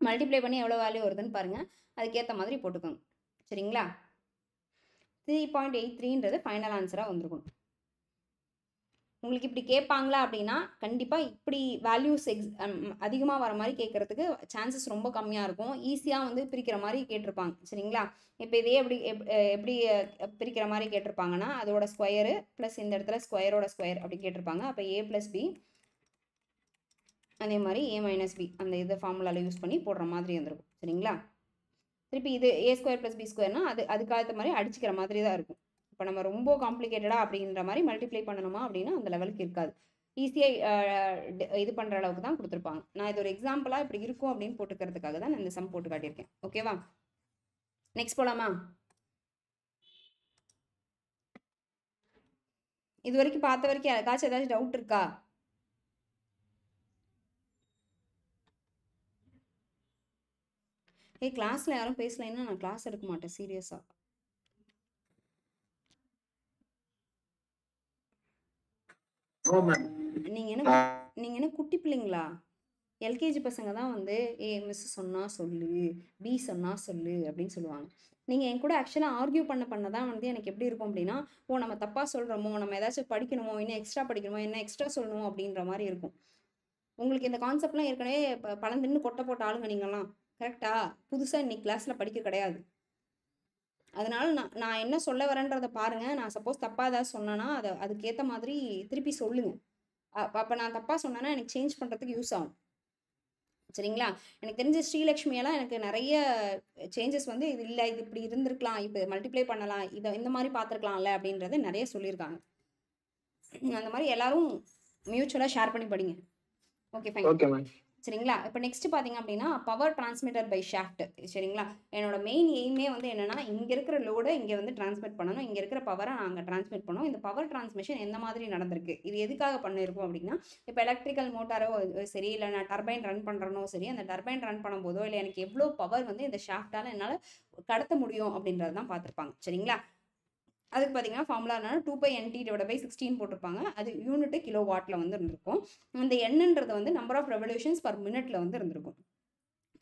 மல்டிப்ளை பண்ணி எவ்வளோ வேல்யூ வருதுன்னு பாருங்கள். அதுக்கேற்ற மாதிரி போட்டுக்கோங்க. சரிங்களா? 3.83ன்றது ஃபைனல் ஆன்சராக வந்துருக்கணும். உங்களுக்கு இப்படி கேட்பாங்களா அப்படின்னா கண்டிப்பாக இப்படி வேல்யூஸ் அதிகமாக வர மாதிரி கேட்குறதுக்கு சான்சஸ் ரொம்ப கம்மியாக இருக்கும். ஈஸியாக வந்து பிரிக்கிற மாதிரி கேட்டிருப்பாங்க. சரிங்களா? இப்போ இதே எப்படி பிரிக்கிற மாதிரி கேட்டிருப்பாங்கன்னா அதோட ஸ்கொயரு ப்ளஸ் இந்த இடத்துல ஸ்கொயரோட ஸ்கொயர் அப்படி கேட்டிருப்பாங்க. அப்போ a + b அதே மாதிரி a - b அந்த இதை ஃபார்முலாவில் யூஸ் பண்ணி போடுற மாதிரி வந்துருக்கும். சரிங்களா? திருப்பி இது a² + b²னா அதுக்காக மாதிரி அடிச்சுக்கிற மாதிரி தான் இருக்கும். இப்போ நம்ம ரொம்ப காம்ப்ளிகேட்டடாக அப்படின்ற மாதிரி மல்டிப்ளை பண்ணணுமா அப்படின்னா அந்த லெவலுக்கு இருக்காது. ஈஸியாக இது பண்ணுற அளவுக்கு தான் கொடுத்துருப்பாங்க. நான் இது ஒரு எக்ஸாம்பிளாக இப்படி இருக்கும் அப்படின்னு போட்டுக்கிறதுக்காக தான் நான் இந்த சம் போட்டு காட்டியிருக்கேன். ஓகேவா? நெக்ஸ்ட் போகலாமா? இது வரைக்கும் பார்த்த வரைக்கும் யாருக்காச்சும் ஏதாச்சும் டவுட் இருக்கா? கிளாஸில் யாரும் பேசலைன்னா நான் கிளாஸ் எடுக்க மாட்டேன் சீரியஸாக. நீங்க என்ன குட்டி பிள்ளைங்களா? எல்கேஜி பசங்க தான் வந்து மிஸ் சொன்னா சொல்லு, பி சொன்னா சொல்லு அப்படின்னு சொல்லுவாங்க. நீங்கள் என் கூட ஆக்சுவலாக ஆர்கியூ பண்ண தான் வந்து எனக்கு எப்படி இருக்கும் அப்படின்னா, நம்ம தப்பாக சொல்கிறோமோ, நம்ம ஏதாச்சும் படிக்கணுமோ, இன்னும் எக்ஸ்ட்ரா படிக்கணுமோ, என்ன எக்ஸ்ட்ரா சொல்லணுமோ அப்படின்ற மாதிரி இருக்கும். உங்களுக்கு இந்த கான்செப்ட்லாம் ஏற்கனவே பழந்தின்னு கொட்டை போட்ட ஆளுங்க நீங்கள்லாம். கரெக்டா? புதுசாக இன்னைக்கு கிளாஸில் படிக்க கிடையாது. அதனால நான் என்ன சொல்ல வரேன்றதை பாருங்கள். நான் சப்போஸ் தப்பாக ஏதாவது சொன்னேன்னா அதுக்கேற்ற மாதிரி திருப்பி சொல்லுங்கள். அப்போ நான் தப்பாக சொன்னேன்னா எனக்கு சேஞ்ச் பண்ணுறதுக்கு யூஸ் ஆகும். சரிங்களா? எனக்கு தெரிஞ்ச ஸ்ரீலக்ஷ்மியெல்லாம் எனக்கு நிறைய சேஞ்சஸ் வந்து இது இல்லை, இது இப்படி இருந்திருக்கலாம், இப்போ மல்டிப்ளை பண்ணலாம், இந்த மாதிரி பார்த்துருக்கலாம்ல அப்படின்றத நிறைய சொல்லியிருக்காங்க. அந்த மாதிரி எல்லாரும் மியூச்சுவலாக ஷேர் பண்ணி படிங்க. Okay fine. சரிங்களா? இப்போ நெக்ஸ்ட் பார்த்தீங்க அப்படின்னா பவர் டிரான்ஸ்மிட்டர் பை ஷாஃப்ட். சரிங்களா? என்னோட மெயின் எய்மே வந்து என்னன்னா, இங்கே இருக்கிற லோடை இங்கே வந்து டிரான்ஸ்மிட் பண்ணணும், இங்கே இருக்கிற பவரை நாங்கள் டிரான்ஸ்மிட் பண்ணோம். இந்த பவர் டிரான்ஸ்மிஷன் எந்த மாதிரி நடந்திருக்கு, இது எதுக்காக பண்ணியிருக்கோம் அப்படின்னா, இப்போ எலக்ட்ரிக்கல் மோட்டாரோ சரி, இல்லை நான் டர்பைன் ரன் பண்ணுறனோ சரி, அந்த டர்பைன் ரன் பண்ணும்போதோ இல்லை எனக்கு எவ்வளோ பவர் வந்து இந்த ஷாஃப்டால் என்னால் கடத்த முடியும் அப்படின்றது தான் பார்த்துருப்பாங்க. சரிங்களா? அதுக்கு பார்த்தீங்கன்னா ஃபார்முலா என்னன்னா 2π/nt/16 போட்டிருப்பாங்க. அது யூனிட் கிலோ வாட்டில் வந்து இருந்திருக்கும். இந்த எண்ணுன்றது வந்து நம்பர் ஆஃப் ரெவல்யூஷன்ஸ் பர் மினிட்ல வந்து இருந்திருக்கும்,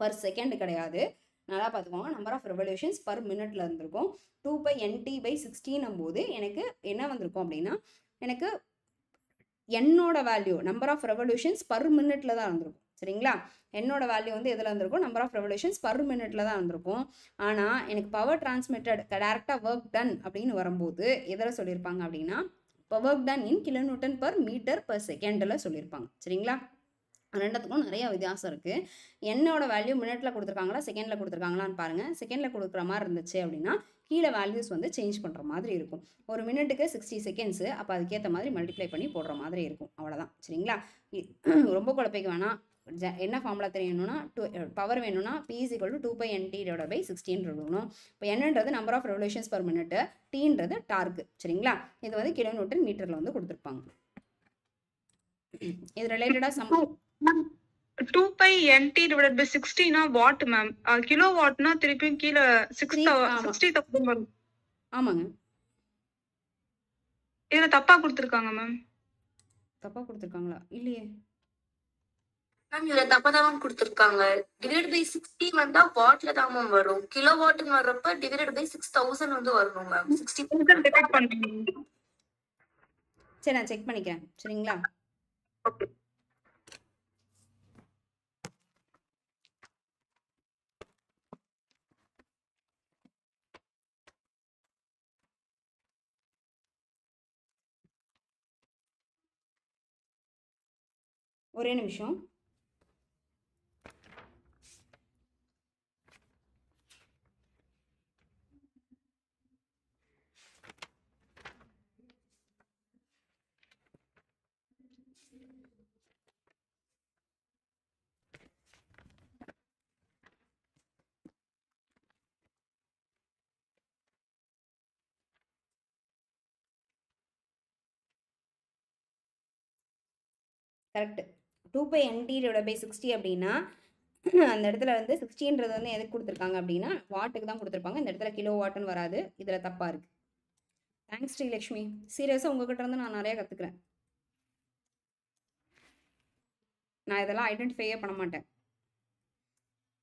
பர் செகண்ட் கிடையாது. நல்லா பார்த்துக்கோங்க, நம்பர் ஆஃப் ரெவல்யூஷன்ஸ் பர் மினிட்ல இருந்திருக்கும். 2π/nt/16 போது எனக்கு என்ன வந்திருக்கும் அப்படின்னா, எனக்கு என்னோட value number of revolutions per மினிட்ல தான் இருந்திருக்கும். சரிங்களா, என்னோட வேல்யூ வந்து எதில் இருந்திருக்கும், நம்பர் ஆஃப் ரெவல்யூஷன்ஸ் பர் மினிட்ல தான் இருந்திருக்கும். ஆனால் எனக்கு பவர் டிரான்ஸ்மிட்டட் டேரெக்டாக ஒர்க் டன் அப்படின்னு வரும்போது எதில் சொல்லியிருப்பாங்க அப்படின்னா, ஒர்க் டன் இன் kN/m/s சொல்லியிருப்பாங்க. சரிங்களா, ரெண்டுத்துக்கும் நிறைய வித்தியாசம் இருக்குது. என்னோட வேல்யூ மினிட்ல கொடுத்துருக்காங்களா செகண்டில் கொடுத்துருக்காங்களான்னு பாருங்கள். செகண்டில் கொடுக்குற மாதிரி இருந்துச்சு அப்படின்னா கீழே வேல்யூஸ் வந்து சேஞ்ச் பண்ணுற மாதிரி இருக்கும். ஒரு மினிட்டுக்கு 60 செகண்ட்ஸு, அப்போ அதுக்கேற்ற மாதிரி மல்டிப்ளை பண்ணி போடுற மாதிரி இருக்கும். அவ்வளோதான். சரிங்களா, ரொம்ப குழப்பைக்கு வேணாம். என்ன ஃபார்முலா தெரியணும்னா, பவர் வேணும்னா P = 2π/nt/16 இருக்கணும். இப்போ என்னன்றது number of revolutions per minute, டீன்றது டார்க்கு. சரிங்களா, இது வந்து கிலோமீட்டர் மீட்டரில் வந்து கொடுத்துருப்பாங்க. இது ரிலேட்டடாக sum 2π/nt/16 watt ma'am. Kilo வாட்னா திருப்பியும் கீழே 60,000 வரும். ஆமாங்க, இதுல தப்பா கொடுத்துருக்காங்க மேம். தப்பாக கொடுத்துருக்காங்களா? இல்லையே. மேம் இதுல தப்பாதான் மேம் கொடுத்துருக்காங்க. /60 வந்தா வாட்ல தான் மேம் வரும். கிலோ வாட்னு வர்றப்ப /6000 வந்து வரணும் மேம். 60 டிவைட் பண்ணுங்க. சரி, நான் செக் பண்ணிக்கிறேன். சரிங்களா, ஓகே. ஒரே நிமிஷம். கரெக்ட். 2π/nt/60 அப்படின்னா அந்த இடத்துல வந்து 60ன்றது வந்து எதுக்கு கொடுத்துருக்காங்க அப்படின்னா வாட்டுக்கு தான் கொடுத்துருப்பாங்க. இந்த இடத்துல கிலோ வாட்டுன்னு வராது. இதில் தப்பாக இருக்குது. தேங்க்ஸ் ஸ்ரீலக்ஷ்மி. சீரியஸாக உங்ககிட்ட இருந்து நான் நிறையா கற்றுக்குறேன். நான் இதெல்லாம் ஐடென்டிஃபையே பண்ண மாட்டேன்.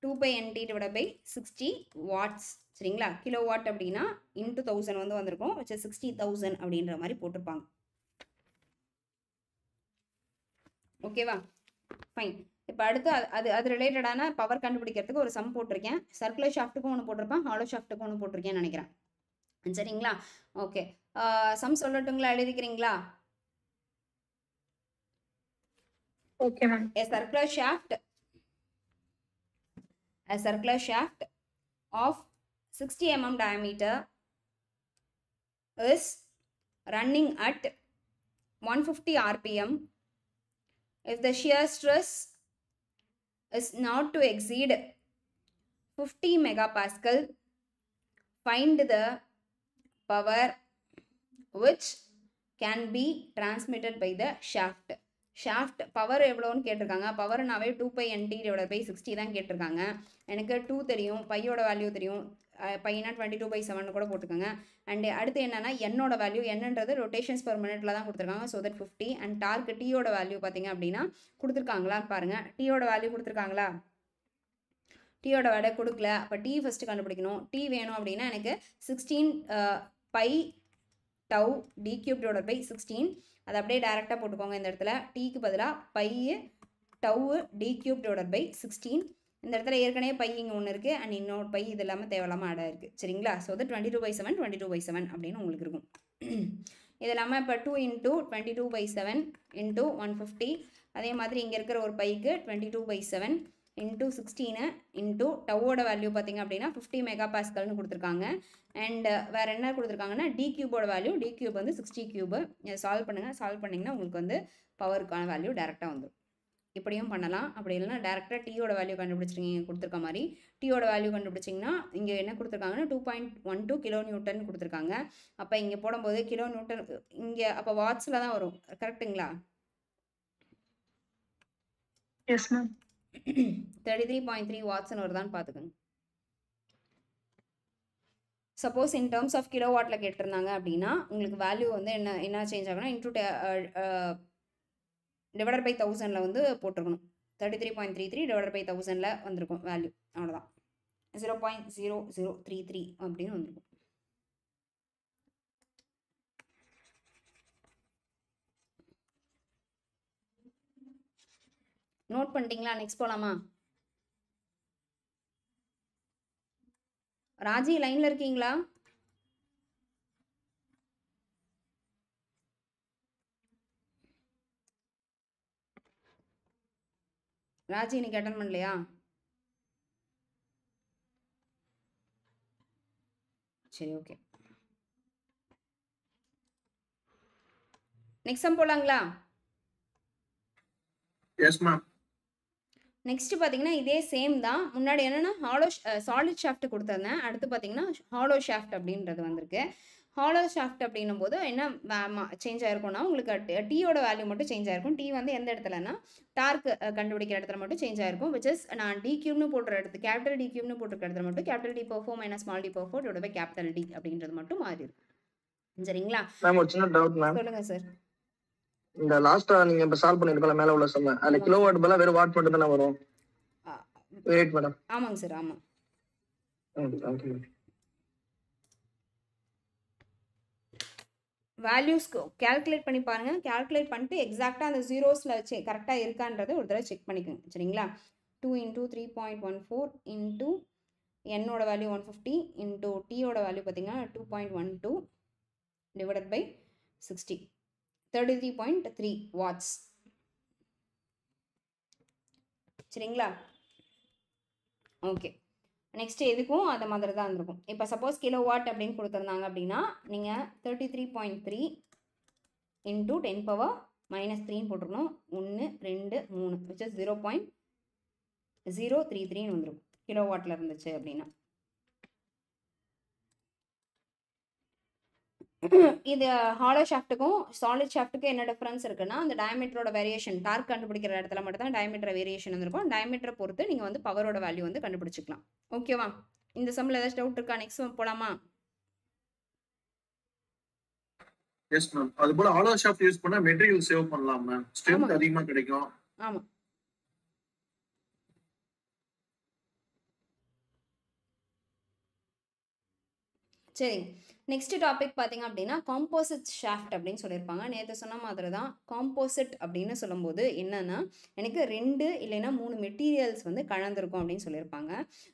2π/nt/60 watts. சரிங்களா, கிலோ வாட் அப்படின்னா × 1000 வந்து வந்திருக்கும், வச்சு 60,000 அப்படின்ற மாதிரி போட்டிருப்பாங்க. ஓகேவா, ஃபைன். இப்போ அடுத்து அது ரிலேட்டடான பவர் கண்டுபிடிக்கிறதுக்கு ஒரு சம் போட்டிருக்கேன். சர்க்குலர் ஷாஃப்ட்டுக்கும் ஒன்று போட்டிருப்பேன், ஹாலோ ஷாஃப்ட்டுக்கும் ஒன்று போட்டிருக்கேன்னு நினைக்கிறேன். சரிங்களா, ஓகே. சம் சொல்லட்டுங்களா, எழுதிக்கிறீங்களா? Okay ma'am. A circular shaft of 60 mm diameter is running at 150 rpm. If the shear stress is not to exceed 50 megapascal, find the power which can be transmitted by the shaft. Shaft power எவ்வளோன்னு கேட்டிருக்காங்க. பவர்னாவே 2π/nt/60 தான் கேட்டிருக்காங்க. எனக்கு 2 தெரியும், பையோட value தெரியும். பையனா 22/7 கூட போட்டுக்கோங்க. அண்டு அடுத்து என்னன்னா என்னோட வேல்யூ, என்னன்றது ரொட்டேஷன்ஸ் பர் மினிட்ல தான் கொடுத்துருக்காங்க. So that 50. அண்ட் டார்க் டீயோட வேல்யூ பார்த்தீங்க அப்படின்னா கொடுத்துருக்காங்களான்னு பாருங்கள். டீயோட வேல்யூ கொடுத்துருக்காங்களா? டீயோட வேல்யூ கொடுக்கல. அப்போ டீ ஃபஸ்ட்டு கண்டுபிடிக்கணும். டீ வேணும் அப்படின்னா எனக்கு 16 π τ d³/16. அதை அப்படியே டேரெக்டாக போட்டுக்கோங்க. இந்த இடத்துல டீக்கு பதிலாக π τ d³/16. இந்த இடத்துல ஏற்கனவே பை இங்கே ஒன்று இருக்குது, அண்ட் இன்னொரு பை இது இல்லாமல் தேவையில்லாமல் ஆடாக இருக்குது. சரிங்களா, ஸோ அது 22/7 22/7 அப்படின்னு உங்களுக்கு இருக்கும். இது இல்லாமல் இப்போ 2 × 22/7 × 150. அதே மாதிரி இங்கே இருக்கிற ஒரு பைக்கு 22/7 × 16 × டவோட வேல்யூ பார்த்திங்க அப்படின்னா 50 மெகாபாஸ்கல்னு கொடுத்துருக்காங்க. அண்ட் வேறு என்ன கொடுத்துருக்காங்கன்னா d³ வேல்யூ, d³ வந்து 60³ இதை சால்வ் பண்ணுங்கள். சால்வ் பண்ணிங்கன்னா உங்களுக்கு வந்து பவருக்கான வேல்யூ டேரெக்டாக வந்துடும். இப்படியும் பண்ணலாம். அப்படி இல்லைன்னா டேரெக்டாக டீயோட வேல்யூ கண்டுபிடிச்சிருக்கீங்க கொடுத்துருக்க மாதிரி. டீயோட வேல்யூ கண்டுபிடிச்சிங்கன்னா இங்கே என்ன கொடுத்துருக்காங்கன்னா 2.12 கிலோ நியூட்டன் கொடுத்துருக்காங்க. அப்போ இங்கே போடும்போது கிலோ நியூட்டன் இங்கே அப்போ வாட்ஸில் தான் வரும். கரெக்டுங்களா? Yes ma'am. 33.3 வாட்ஸ்ன்னு வருதான்னு பார்த்துக்கோங்க. சப்போஸ் இன் டேர்ம்ஸ் ஆஃப் கிலோவாட்டில் கேட்டிருந்தாங்க அப்படின்னா உங்களுக்கு வேல்யூ வந்து என்ன சேஞ்ச் ஆகும்னா இன்டூ டிவைடட் பை 1000 வந்து போட்டிருக்கணும். 33.33 டிவைடட் பை 1000 வந்திருக்கும் வேல்யூ. அவ்வளோதான். 0.0033 அப்படின்னு வந்திருக்கும். நோட் பண்ணிட்டீங்களா? நெக்ஸ்ட் போகலாமா? ராஜி லைன்ல இருக்கீங்களா? ராஜி இன்னைக்கு அட்டன் பண்ணலையா? சரி, ஓகே. நெக்ஸ்ட் சம் போலாங்களா? Yes ma'am. நெக்ஸ்ட் பார்த்தீங்கன்னா இதே சேம் தான். முன்னாடி என்னன்னா சாலிட் ஷாஃப்ட் கொடுத்துருந்தேன். அடுத்து பார்த்தீங்கன்னா ஹாலோ ஷாஃப்ட் அப்படின்றது வந்திருக்கு. ஹாலோ ஷாஃப்ட் அப்படின்னும் போது என்ன சேஞ்ச் ஆயிருக்கும்னா உங்களுக்கு டீயோட வேல்யூ மட்டும் சேஞ்ச் ஆயிருக்கும். டீ வந்து எந்த இடத்துலனா டார்க் கண்டுபிடிக்கிற இடத்துல மட்டும் சேஞ்ச் ஆயிருக்கும். விச் இஸ் நான் டி கியூப்னு போட்டுற இடத்து கேபிட்டல் டி கியூப்னு போட்டுருக்க இடத்துல மட்டும் capital D power 4 minus small d power 4 divide by capital D அப்படின்றது மட்டும் மாறி இருக்கும். சரிங்களா? மேம் ஒரு சின்ன டவுட் மேம். சொல்லுங்க சார். இந்த லாஸ்டா நீங்க இப்ப சால்வ் பண்ணிருக்கல மேல உள்ள சம், அதுல கிலோவாட் பதிலா வெறும் வாட் மட்டும் தானே வரும்? Wait madam. ஆமாங்க சார், ஆமா. தேங்க்யூ. வேல்யூஸ் கால்குலேட் பண்ணி பாருங்க. கால்குலேட் பண்ணிட்டு எக்ஸாக்டாக அந்த ஜீரோஸில் வச்சு கரெக்டாக இருக்கான்றதை ஒரு தடவை செக் பண்ணிக்கோங்க. சரிங்களா? 2 × 3.14 இன்டூ என்னோட வேல்யூ 150 இன்டூ டீயோட வேல்யூ பார்த்தீங்கன்னா 2.12 டிவைடட் பை 60 33.3 வாட்ஸ். சரிங்களா? ஓகே. நெக்ஸ்ட் எதுக்கும் அந்த மாதிரி தான் இருந்திருக்கும். இப்போ சப்போஸ் கிலோ வாட் அப்படின்னு கொடுத்துருந்தாங்க அப்படின்னா நீங்கள் 33.3 இன்டூ 10 பவர் -3 போட்டுருக்கணும். 1 2 3 விச் இஸ் 0.033 வந்துருக்கும் கிலோ வாட்டில் இருந்துச்சு அப்படின்னா. இது ஹாலோ ஷாஃப்ட்டுக்கும் சாலிட் ஷாஃப்ட்டுக்கும் என்ன டிஃபரன்ஸ் இருக்குன்னா அந்த டயமீட்டரோட வேரியேஷன் டார்க் கண்டுபிடிக்கிற இடத்துல மட்டும் தான் டயமீட்டர் வேரியேஷன் வந்துருக்கும். டயமீட்டரை பொறுத்து நீங்கள் வந்து பவரோட வேல்யூ வந்து கண்டுபிடிச்சிக்கலாம். ஓகேவா? இந்த சம்மில் ஏதாச்சும் டவுட் இருக்கா? நெக்ஸ்ட் போகலாமா? Yes ma'am. அது போல ஹாலோ ஷாஃப்ட் யூஸ் பண்ணா மெட்டீரியல் சேவ் பண்ணலாம் மேம். ஸ்ட்ரென்த் அதிகமா கிடைக்கும். ஆமா. சரி, நெக்ஸ்ட் டாபிக் பார்த்தீங்க அப்படின்னா காம்போசிட் ஷாஃப்ட் அப்படின்னு சொல்லியிருப்பாங்க. நேற்று சொன்ன மாதிரி தான் காம்போசிட் அப்படின்னு சொல்லும்போது என்னன்னா எனக்கு 2 இல்லைன்னா 3 மெட்டீரியல்ஸ் வந்து கலந்துருக்கும் அப்படின்னு சொல்லியிருப்பாங்க.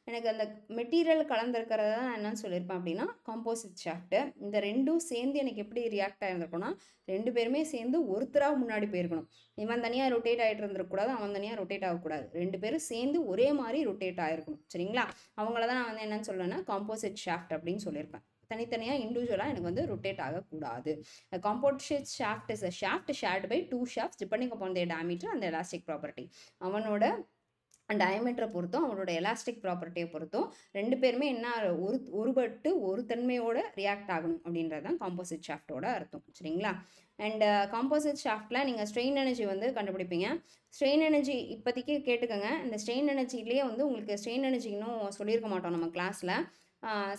எனக்கு அந்த மெட்டீரியல் கலந்துருக்கிறத தான் நான் என்னன்னு சொல்லியிருப்பேன் அப்படின்னா காம்போசிட் ஷாஃப்ட்டு. இந்த ரெண்டும் சேர்ந்து எனக்கு எப்படி ரியாக்ட் ஆகிருந்திருக்கும்னா 2 பேருமே சேர்ந்து ஒருத்தராக முன்னாடி போயிருக்கணும். இவன் தனியாக ரொட்டேட் ஆகிட்டு இருந்திருக்கக்கூடாது, அவன் தனியாக ரொட்டேட் ஆகக்கூடாது. 2 பேரும் சேர்ந்து ஒரே மாதிரி ரொட்டேட் ஆகிருக்கணும். சரிங்களா? அவங்கள தான் நான் வந்து என்னன்னு சொல்லுவேன்னா காம்போசிட் ஷாஃப்ட் அப்படின்னு சொல்லியிருப்பேன். தனித்தனியாக இண்டிவிஜுவலாக எனக்கு வந்து ரொட்டேட் ஆகக்கூடாது. Composite shaft is a shaft shared by 2 shafts depending upon their diameter and the elastic property. அவனோட டயமீட்டரை பொறுத்தும் அவனோட எலாஸ்டிக் ப்ராப்பர்ட்டியை பொறுத்தும் 2 பேருமே என்ன ஒருபட்டு ஒரு தன்மையோட ரியாக்ட் ஆகணும் அப்படின்றது தான் காம்போசிட் ஷாஃப்டோட அர்த்தம். சரிங்களா? அண்ட் காம்போசிட் ஷாஃப்டில் நீங்கள் ஸ்ட்ரெயின் எனர்ஜி வந்து கண்டுபிடிப்பீங்க. ஸ்ட்ரெயின் எனர்ஜி இப்போதைக்கு கேட்டுக்கோங்க. இந்த ஸ்ட்ரெயின் எனர்ஜிலேயே வந்து உங்களுக்கு ஸ்ட்ரெயின் எனர்ஜி இன்னும் சொல்லியிருக்க மாட்டோம் நம்ம கிளாஸில்.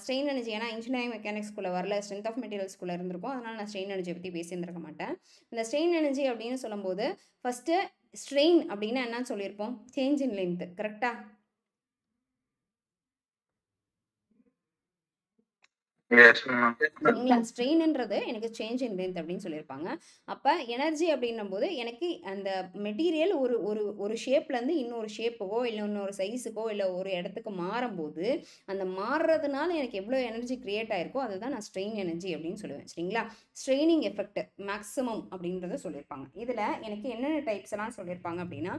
ஸ்ட்ரெயின் எனர்ஜி ஏன்னா இன்ஜினியரிங் மெக்கானிக்ஸ்குள்ளே வரல, ஸ்ட்ரென்த் ஆஃப் மெட்டீரியல்ஸ்குள்ளே இருந்திருக்கும். அதனால் நான் ஸ்ட்ரெயின் எனர்ஜியை பற்றி பேசியிருந்திருக்க மாட்டேன். இந்த ஸ்ட்ரெயின் எனர்ஜி அப்படின்னு சொல்லும்போது ஃபஸ்ட்டு ஸ்ட்ரெயின் அப்படின்னா என்னன்னு சொல்லியிருப்போம்? Change in length. கரெக்டா? சரிங்களா? ஸ்ட்ரெயின்ன்றது எனக்கு சேஞ்ச் இன் லென்த் அப்படின்னு சொல்லியிருப்பாங்க. அப்போ எனர்ஜி அப்படின்னும் போது எனக்கு அந்த மெட்டீரியல் ஒரு ஒரு ஒரு ஷேப்லேருந்து இன்னொரு ஷேப்புக்கோ இல்லை இன்னொரு சைஸுக்கோ இல்லை ஒரு இடத்துக்கு மாறும்போது அந்த மாறுறதுனால எனக்கு எவ்வளோ எனர்ஜி கிரியேட் ஆயிருக்கோ அதுதான் நான் ஸ்ட்ரெயின் எனர்ஜி அப்படின்னு சொல்லுவேன். சரிங்களா? ஸ்ட்ரெயினிங் எஃபெக்ட் மேக்ஸிமம் அப்படின்றத சொல்லியிருப்பாங்க. இதில் எனக்கு என்னென்ன டைப்ஸ் எல்லாம் சொல்லியிருப்பாங்க அப்படின்னா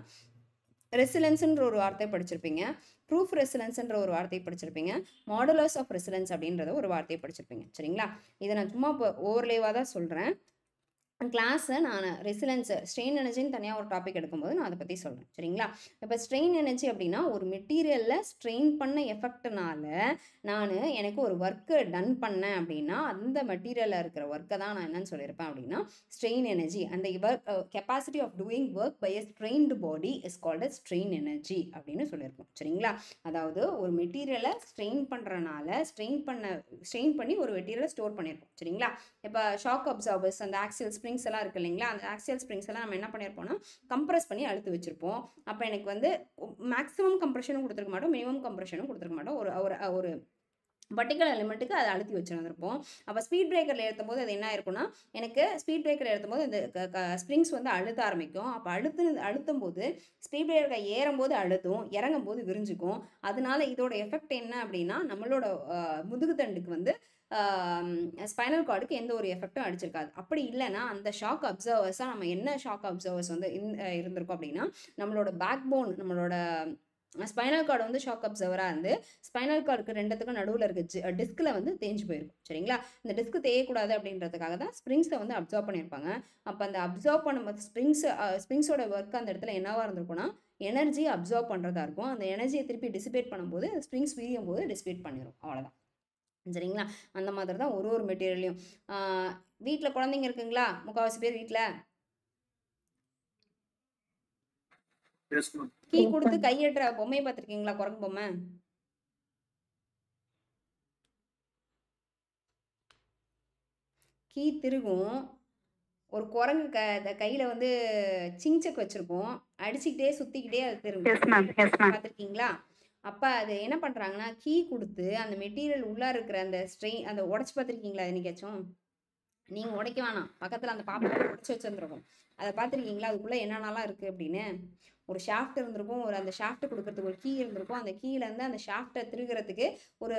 ரெசிலன்ஸ்ன்ற ஒரு வார்த்தை படிச்சிருப்பீங்க, ப்ரூஃப் ரெசிலன்ஸ்ன்ற ஒரு வார்த்தையை படிச்சிருப்பீங்க, மாடுலஸ் ஆஃப் ரெசிலன்ஸ் அப்படின்றத ஒரு வார்த்தையை படிச்சிருப்பீங்க. சரிங்களா? இதை நான் சும்மா இப்போ ஓவர்லேவாக தான் சொல்கிறேன். கிளாஸை நான் ரெசிலன்ஸு ஸ்ட்ரெயின் எனர்ஜின்னு தனியாக ஒரு டாபிக் எடுக்கும்போது நான் அதை பற்றி சொல்கிறேன் சரிங்களா. இப்போ ஸ்ட்ரெயின் எனர்ஜி அப்படின்னா ஒரு மெட்டீரியலில் ஸ்ட்ரெயின் பண்ண எஃபெக்ட்னால எனக்கு ஒரு ஒர்க்கு டன் பண்ணேன் அப்படின்னா அந்த மெட்டீரியலில் இருக்கிற ஒர்க்கை தான் நான் என்னன்னு சொல்லியிருப்பேன் அப்படின்னா ஸ்ட்ரெயின் எனர்ஜி. அந்த capacity of doing work by a strained body is called as strain energy அப்படின்னு சொல்லியிருக்கோம் சரிங்களா. அதாவது ஒரு மெட்டீரியலை ஸ்ட்ரெயின் பண்ணுறனால ஸ்ட்ரெயின் பண்ணி ஒரு மெட்டீரியலை ஸ்டோர் பண்ணியிருப்போம் சரிங்களா. இப்போ ஷாக் அப்சார்பர்ஸ் அந்த ஆக்சியல் ஸ்ப்ரிங்ஸ் எல்லாம் இருக்கு இல்லைங்களா, அந்த ஆக்சியல் ஸ்ப்ரிங்ஸ் எல்லாம் நம்ம என்ன பண்ணியிருப்போம்னா கம்ப்ரஸ் பண்ணி அழுத்து வச்சிருப்போம். அப்போ எனக்கு வந்து மேக்ஸிமம் கம்ப்ரெஷனும் கொடுத்துருக்க மாட்டோம், மினிமம் கம்ப்ரெஷனும் கொடுத்துருக்க மாட்டோம். ஒரு பர்டிகுலர் லிமிட்டுக்கு அதை அழுத்தி வச்சுருந்துருப்போம். அப்போ ஸ்பீட் பிரேக்கரில் ஏற்றும் போது அது என்ன இருக்குன்னா எனக்கு ஸ்பீட் பிரேக்கர் ஏற்றும் போது இந்த ஸ்ப்ரிங்ஸ் வந்து அழுத்த ஆரம்பிக்கும். அப்போ அழுத்தும் போது ஸ்பீட் பிரேக்கரை ஏறும்போது அழுத்தும், இறங்கும் போது விரிஞ்சுக்கும். அதனால இதோட எஃபெக்ட் என்ன அப்படின்னா நம்மளோட முதுகுத்தண்டுக்கு வந்து ஸ்பைனல் கார்டுக்கு எந்த ஒரு எஃபெக்டும் அடிச்சிருக்காது. அப்படி இல்லைன்னா அந்த ஷாக் அப்சர்வர்ஸாக நம்ம என்ன ஷாக் அப்சர்வர்ஸ் வந்து இருந்திருக்கோம் அப்படின்னா நம்மளோட பேக் போன் நம்மளோட ஸ்பைனல் கார்டு வந்து ஷாக் அப்சர்வராக இருந்து ஸ்பைனல் கார்டுக்கு ரெண்டுத்துக்கும் நடுவில் இருக்க டிஸ்கில் வந்து தேஞ்சு போயிருக்கும் சரிங்களா. இந்த டிஸ்க் தேயக்கூடாது அப்படின்றதுக்காக தான் ஸ்ப்ரிங்ஸை வந்து அப்சர்வ் பண்ணியிருப்பாங்க. அப்போ அந்த அப்சர்வ் பண்ணும்போது ஸ்ப்ரிங்ஸோட ஒர்க் அந்த இடத்துல என்னவாக இருந்திருக்கும்னா எனர்ஜி அப்சர்வ் பண்ணுறதா இருக்கும். அந்த எனர்ஜியை திருப்பி டிசிபேட் பண்ணும்போது ஸ்ப்ரிங்ஸ் வீரியும் போது டிசிபேட் பண்ணிடும், அவ்வளோதான் சரிங்களா. அந்த மாதிரி தான் ஒரு மெட்டீரியலையும். வீட்டில் குழந்தைங்க இருக்குங்களா? முக்கால்வாசி பேர் வீட்டில் கீ கொடுத்து கையேற்ற பொம்மையை பார்த்துருக்கீங்களா? குரங்கு பொம்மை கீ திருகும். ஒரு குரங்கு கையில் வந்து சிங்சக் வச்சுருப்போம், அடிச்சுக்கிட்டே சுற்றிக்கிட்டே அது திரும்பும், பார்த்துருக்கீங்களா? அப்போ அது என்ன பண்ணுறாங்கன்னா கீ கொடுத்து அந்த மெட்டீரியல் உள்ளே இருக்கிற அந்த அந்த உடச்சி பார்த்துருக்கீங்களா? என்னைக்காச்சும் நீங்கள் உடைக்க வேணாம், பக்கத்தில் அந்த பாப்பா உடச்சி வச்சுருந்துருக்கும், அதை பார்த்துருக்கீங்களா? அதுக்குள்ளே என்னென்னலாம் இருக்குது அப்படின்னு. ஒரு ஷாஃப்ட் இருந்திருக்கும், அந்த ஷாஃப்ட் கொடுக்கறதுக்கு ஒரு கீ இருந்திருக்கும். அந்த கீழேருந்து அந்த ஷாஃப்டை திருகிறதுக்கு ஒரு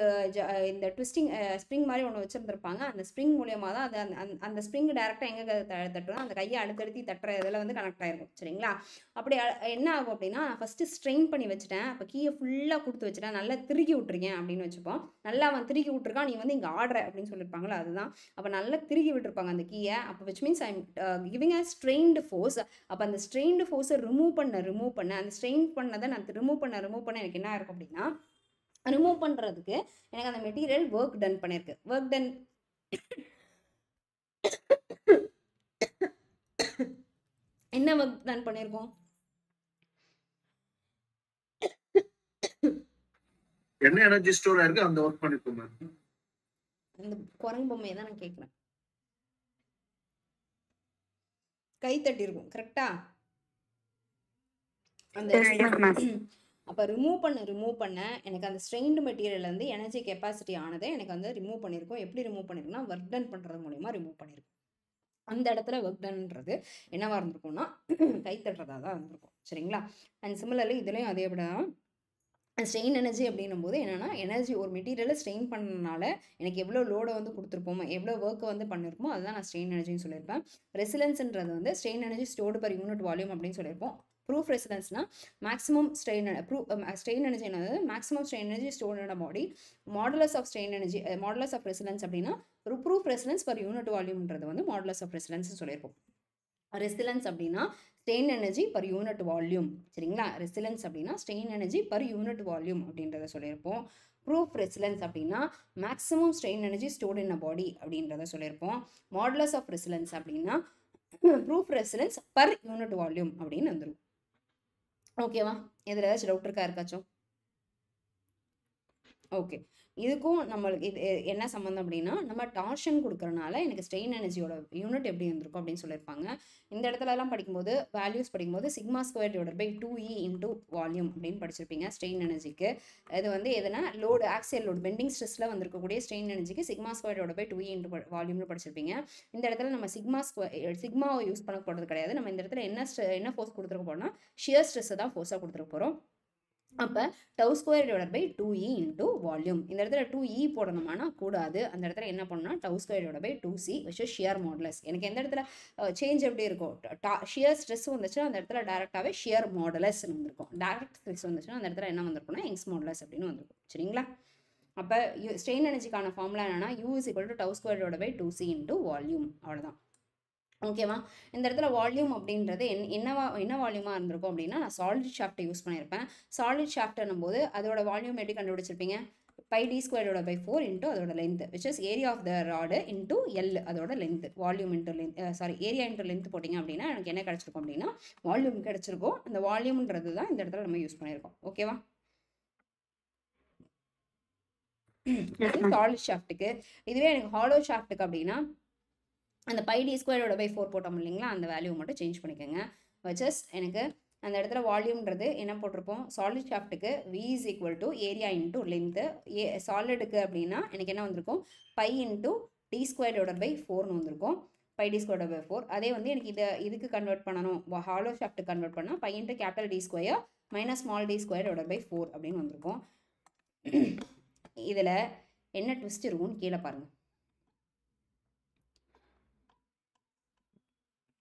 இந்த ட்விஸ்டிங் ஸ்ப்ரிங் மாதிரி ஒன்று வச்சுருந்துருப்பாங்க. அந்த ஸ்ப்ரிங் மூலியமாக தான் அது அந்த ஸ்ப்ரிங் டேரெக்டாக எங்கே தட்டுறோம் அந்த கையை அழுத்தடுத்தி தட்டுற இதில் வந்து கனெக்ட் ஆகிருக்கும் சரிங்களா. அப்படி என்ன ஆகும் அப்படின்னா நான் ஃபஸ்ட்டு ஸ்ட்ரெயின் பண்ணி வச்சுட்டேன், அப்போ கீயை ஃபுல்லாக கொடுத்து வச்சுட்டேன், நல்லா திருக்கி விட்டுருக்கேன் அப்படின்னு வச்சுப்போம். நல்லா அவன் திருக்கி விட்டுருக்கான், நீ வந்து இங்கே ஆடுற அப்படின்னு சொல்லியிருப்பாங்களா, அதுதான். அப்போ நல்லா திருக்கி விட்டுருப்பாங்க அந்த கீயை. அப்போ which means I am giving a strained force. அப்போ அந்த ஸ்ட்ரெயின்டு ஃபோர்ஸை ரிமூவ் பண்ண அந்த ஸ்ட்ரெயின் பண்ணதை நான் ரிமூவ் பண்ண எனக்கு என்ன இருக்கும் அப்படின்னா ரிமூவ் பண்ணுறதுக்கு எனக்கு அந்த மெட்டீரியல் ஒர்க் டன் பண்ணியிருக்கு. ஒர்க் டன் என்ன ஒர்க் டன் பண்ணியிருக்கோம்? என்ன எனர்ஜி ஸ்டோர் ஆயிருக்கு அந்த ஒர்க் பண்ணிருக்கோம் மேம். அந்த குரங்கு பொம்மையை தான் நான் கேட்குறேன். கை தட்டி இருக்கும் கரெக்டா? அந்த அப்போ ரிமூவ் பண்ண எனக்கு அந்த ஸ்ட்ரெயின்டு மெட்டீரியல் வந்து எனர்ஜி கெப்பாசிட்டி ஆனதை எனக்கு வந்து ரிமூவ் பண்ணியிருக்கோம். எப்படி ரிமூவ் பண்ணியிருக்குன்னா ஒர்க் டன் பண்ணுறது மூலிமா ரிமூவ் பண்ணியிருக்கோம். அந்த இடத்துல ஒர்க் டன்ன்றது என்னவாக இருந்திருக்கும்னா கை தட்டுறதா தான் இருந்திருக்கும் சரிங்களா. அண்ட் சிமிலர்லி இதுலேயும் அதே விட ஸ்ட்ரெயின் எனர்ஜி அப்படின்னும் போது என்னென்னா எனர்ஜி ஒரு மெட்டீரியலை ஸ்ட்ரெயின் பண்ணனால எனக்கு எவ்வளோ லோடை வந்து கொடுத்துருப்போமோ எவ்வளோ ஒர்க்கை வந்து பண்ணியிருப்போம் அதுதான் நான் ஸ்ட்ரெயின் எனர்ஜின்னு சொல்லியிருப்பேன். ரெசிலன்ஸ்ன்றது வந்து strain energy stored per unit volume அப்படின்னு சொல்லியிருப்போம். ப்ரூஃப் ரெசிலன்ஸ்னா மேக்ஸிமம் ஸ்ட்ரெயின் எனர்ஜி என்னது maximum strain energy stored in body. Modulus of strain energy modulus of resilience அப்படின்னா ப்ரூஃப் ரெசிலன்ஸ் பர் யூனிட் வால்யூம்ன்றது வந்து மாடுலஸ் ஆஃப் ரெசிலன்ஸ் சொல்லியிருப்போம். ரெசிலன்ஸ் அப்படின்னா strain energy per unit volume சரிங்களா. ரெசிலன்ஸ் அப்படின்னா strain energy per unit volume அப்படின்றத சொல்லியிருப்போம். Proof resilience அப்படின்னா maximum strain energy stored in body அப்படின்றத சொல்லியிருப்போம். மாடுலஸ் ஆஃப் ரெசிலன்ஸ் அப்படின்னா proof resilience per unit volume அப்படின்னு வந்துடும். ஓகேவா? இதில் ஏதாச்சும் டவுட் இருக்காச்சும்? ஓகே, இதுக்கும் நம்மளுக்கு இது என்ன சம்மந்தம் அப்படின்னா நம்ம டார்ஷன் கொடுக்குறனால எனக்கு ஸ்ட்ரெயின் எனர்ஜியோட யூனிட் எப்படி இருந்திருக்கும் அப்படின்னு சொல்லியிருப்பாங்க. இந்த இடத்துலலாம் படிக்கும்போது வேல்யூஸ் படிக்கும்போது sigma square divided by 2E into volume அப்படின்னு படிச்சிருப்பீங்க ஸ்ட்ரெயின் எனர்ஜிக்கு. இது வந்து எதுனா லோடு ஆக்சியல் லோடு பெண்டிங் ஸ்ட்ரெஸ்ல வந்திருக்கக்கூடிய ஸ்ட்ரெயின் எனர்ஜிக்கு sigma square divided by 2E into வால்யூம்னு படிச்சிருப்பீங்க. இந்த இடத்துல நம்ம சிக்மாவை யூஸ் பண்ண போகிறது கிடையாது. நம்ம இந்த இடத்துல என்ன ஃபோர்ஸ் கொடுத்துருக்க போறோம்னா ஷியர் ஸ்ட்ரெஸ்ஸை தான் ஃபோர்ஸாக கொடுத்துருக்க போகிறோம். அப்போ tau square divided by 2E into volume. இந்த இடத்துல 2E போடணுமானா கூடாது. அந்த இடத்துல என்ன பண்ணணும்னா tau square divided by 2C which is shear modulus. எனக்கு எந்த இடத்துல சேஞ்ச் எப்படி இருக்கும் ஷியர் ஸ்ட்ரெஸ் வந்துச்சுன்னா அந்த இடத்துல டேரெக்டாகவே ஷியர் மாடுலஸ் வந்திருக்கும். டேரக்ட் ஸ்ட்ரெஸ் வந்துச்சுன்னா அந்த இடத்துல என்ன வந்திருக்கும்னா யங்ஸ் மாடுலஸ் அப்படின்னு வந்திருக்கும் சரிங்களா. அப்போ ஸ்ட்ரெயின் எனர்ஜிக்கான ஃபார்முலா என்னன்னா U is equal to tau square divided by 2C into volume. அவ்வளோதான். ஓகேவா? இந்த இடத்துல வால்யூம் அப்படின்றது என்ன வால்யூமாக இருந்திருக்கும் அப்படின்னா, நான் சாலிட் ஷாஃப்ட்டை யூஸ் பண்ணியிருப்பேன். சாலிட் ஷாஃப்ட்னும் போது அதோட வால்யூம் எப்படி கண்டுபிடிச்சிருப்பீங்க? பை டி ஸ்கொயர்டோட பை 4 இன்ட்டு அதோட length which is area of the rod into l அதோட length. Volume into length area into length போட்டிங்க அப்படின்னா எனக்கு என்ன கிடச்சிருக்கும் அப்படின்னா வால்யூம் கிடச்சிருக்கும். அந்த வால்யூம்ன்றது தான் இந்த இடத்துல நம்ம யூஸ் பண்ணியிருக்கோம். ஓகேவா? சாலிட் ஷாஃப்ட்டுக்கு. இதுவே எனக்கு ஹாலோ ஷாஃப்ட்டுக்கு அப்படின்னா அந்த பை டி ஸ்கொயரோட பை 4 போட்டோம் இல்லைங்களா, அந்த வேல்யூ மட்டும் சேஞ்ச் பண்ணிக்கோங்க. வச்சஸ் எனக்கு அந்த இடத்துல வால்யூம்ன்றது என்ன போட்டிருப்போம்? சாலிட் ஷாஃப்ட்டுக்கு v is equal to area into length. சாலிடுக்கு அப்படின்னா எனக்கு என்ன வந்திருக்கும்? பை இன்ட்டு டி ஸ்கொயரோட பை 4னு வந்திருக்கும். பை டி ஸ்கொயரோட பை 4. அதே வந்து எனக்கு இதுக்கு கன்வெர்ட் பண்ணணும், ஹாலோ ஷாஃப்ட்டுக்கு கன்வெர்ட் பண்ணால் pi into capital D square minus small d ஸ்கொயரோட பை 4 அப்படின்னு வந்திருக்கும். இதில் என்ன ட்விஸ்ட் இருக்கும்னு கீழே பாருங்கள்.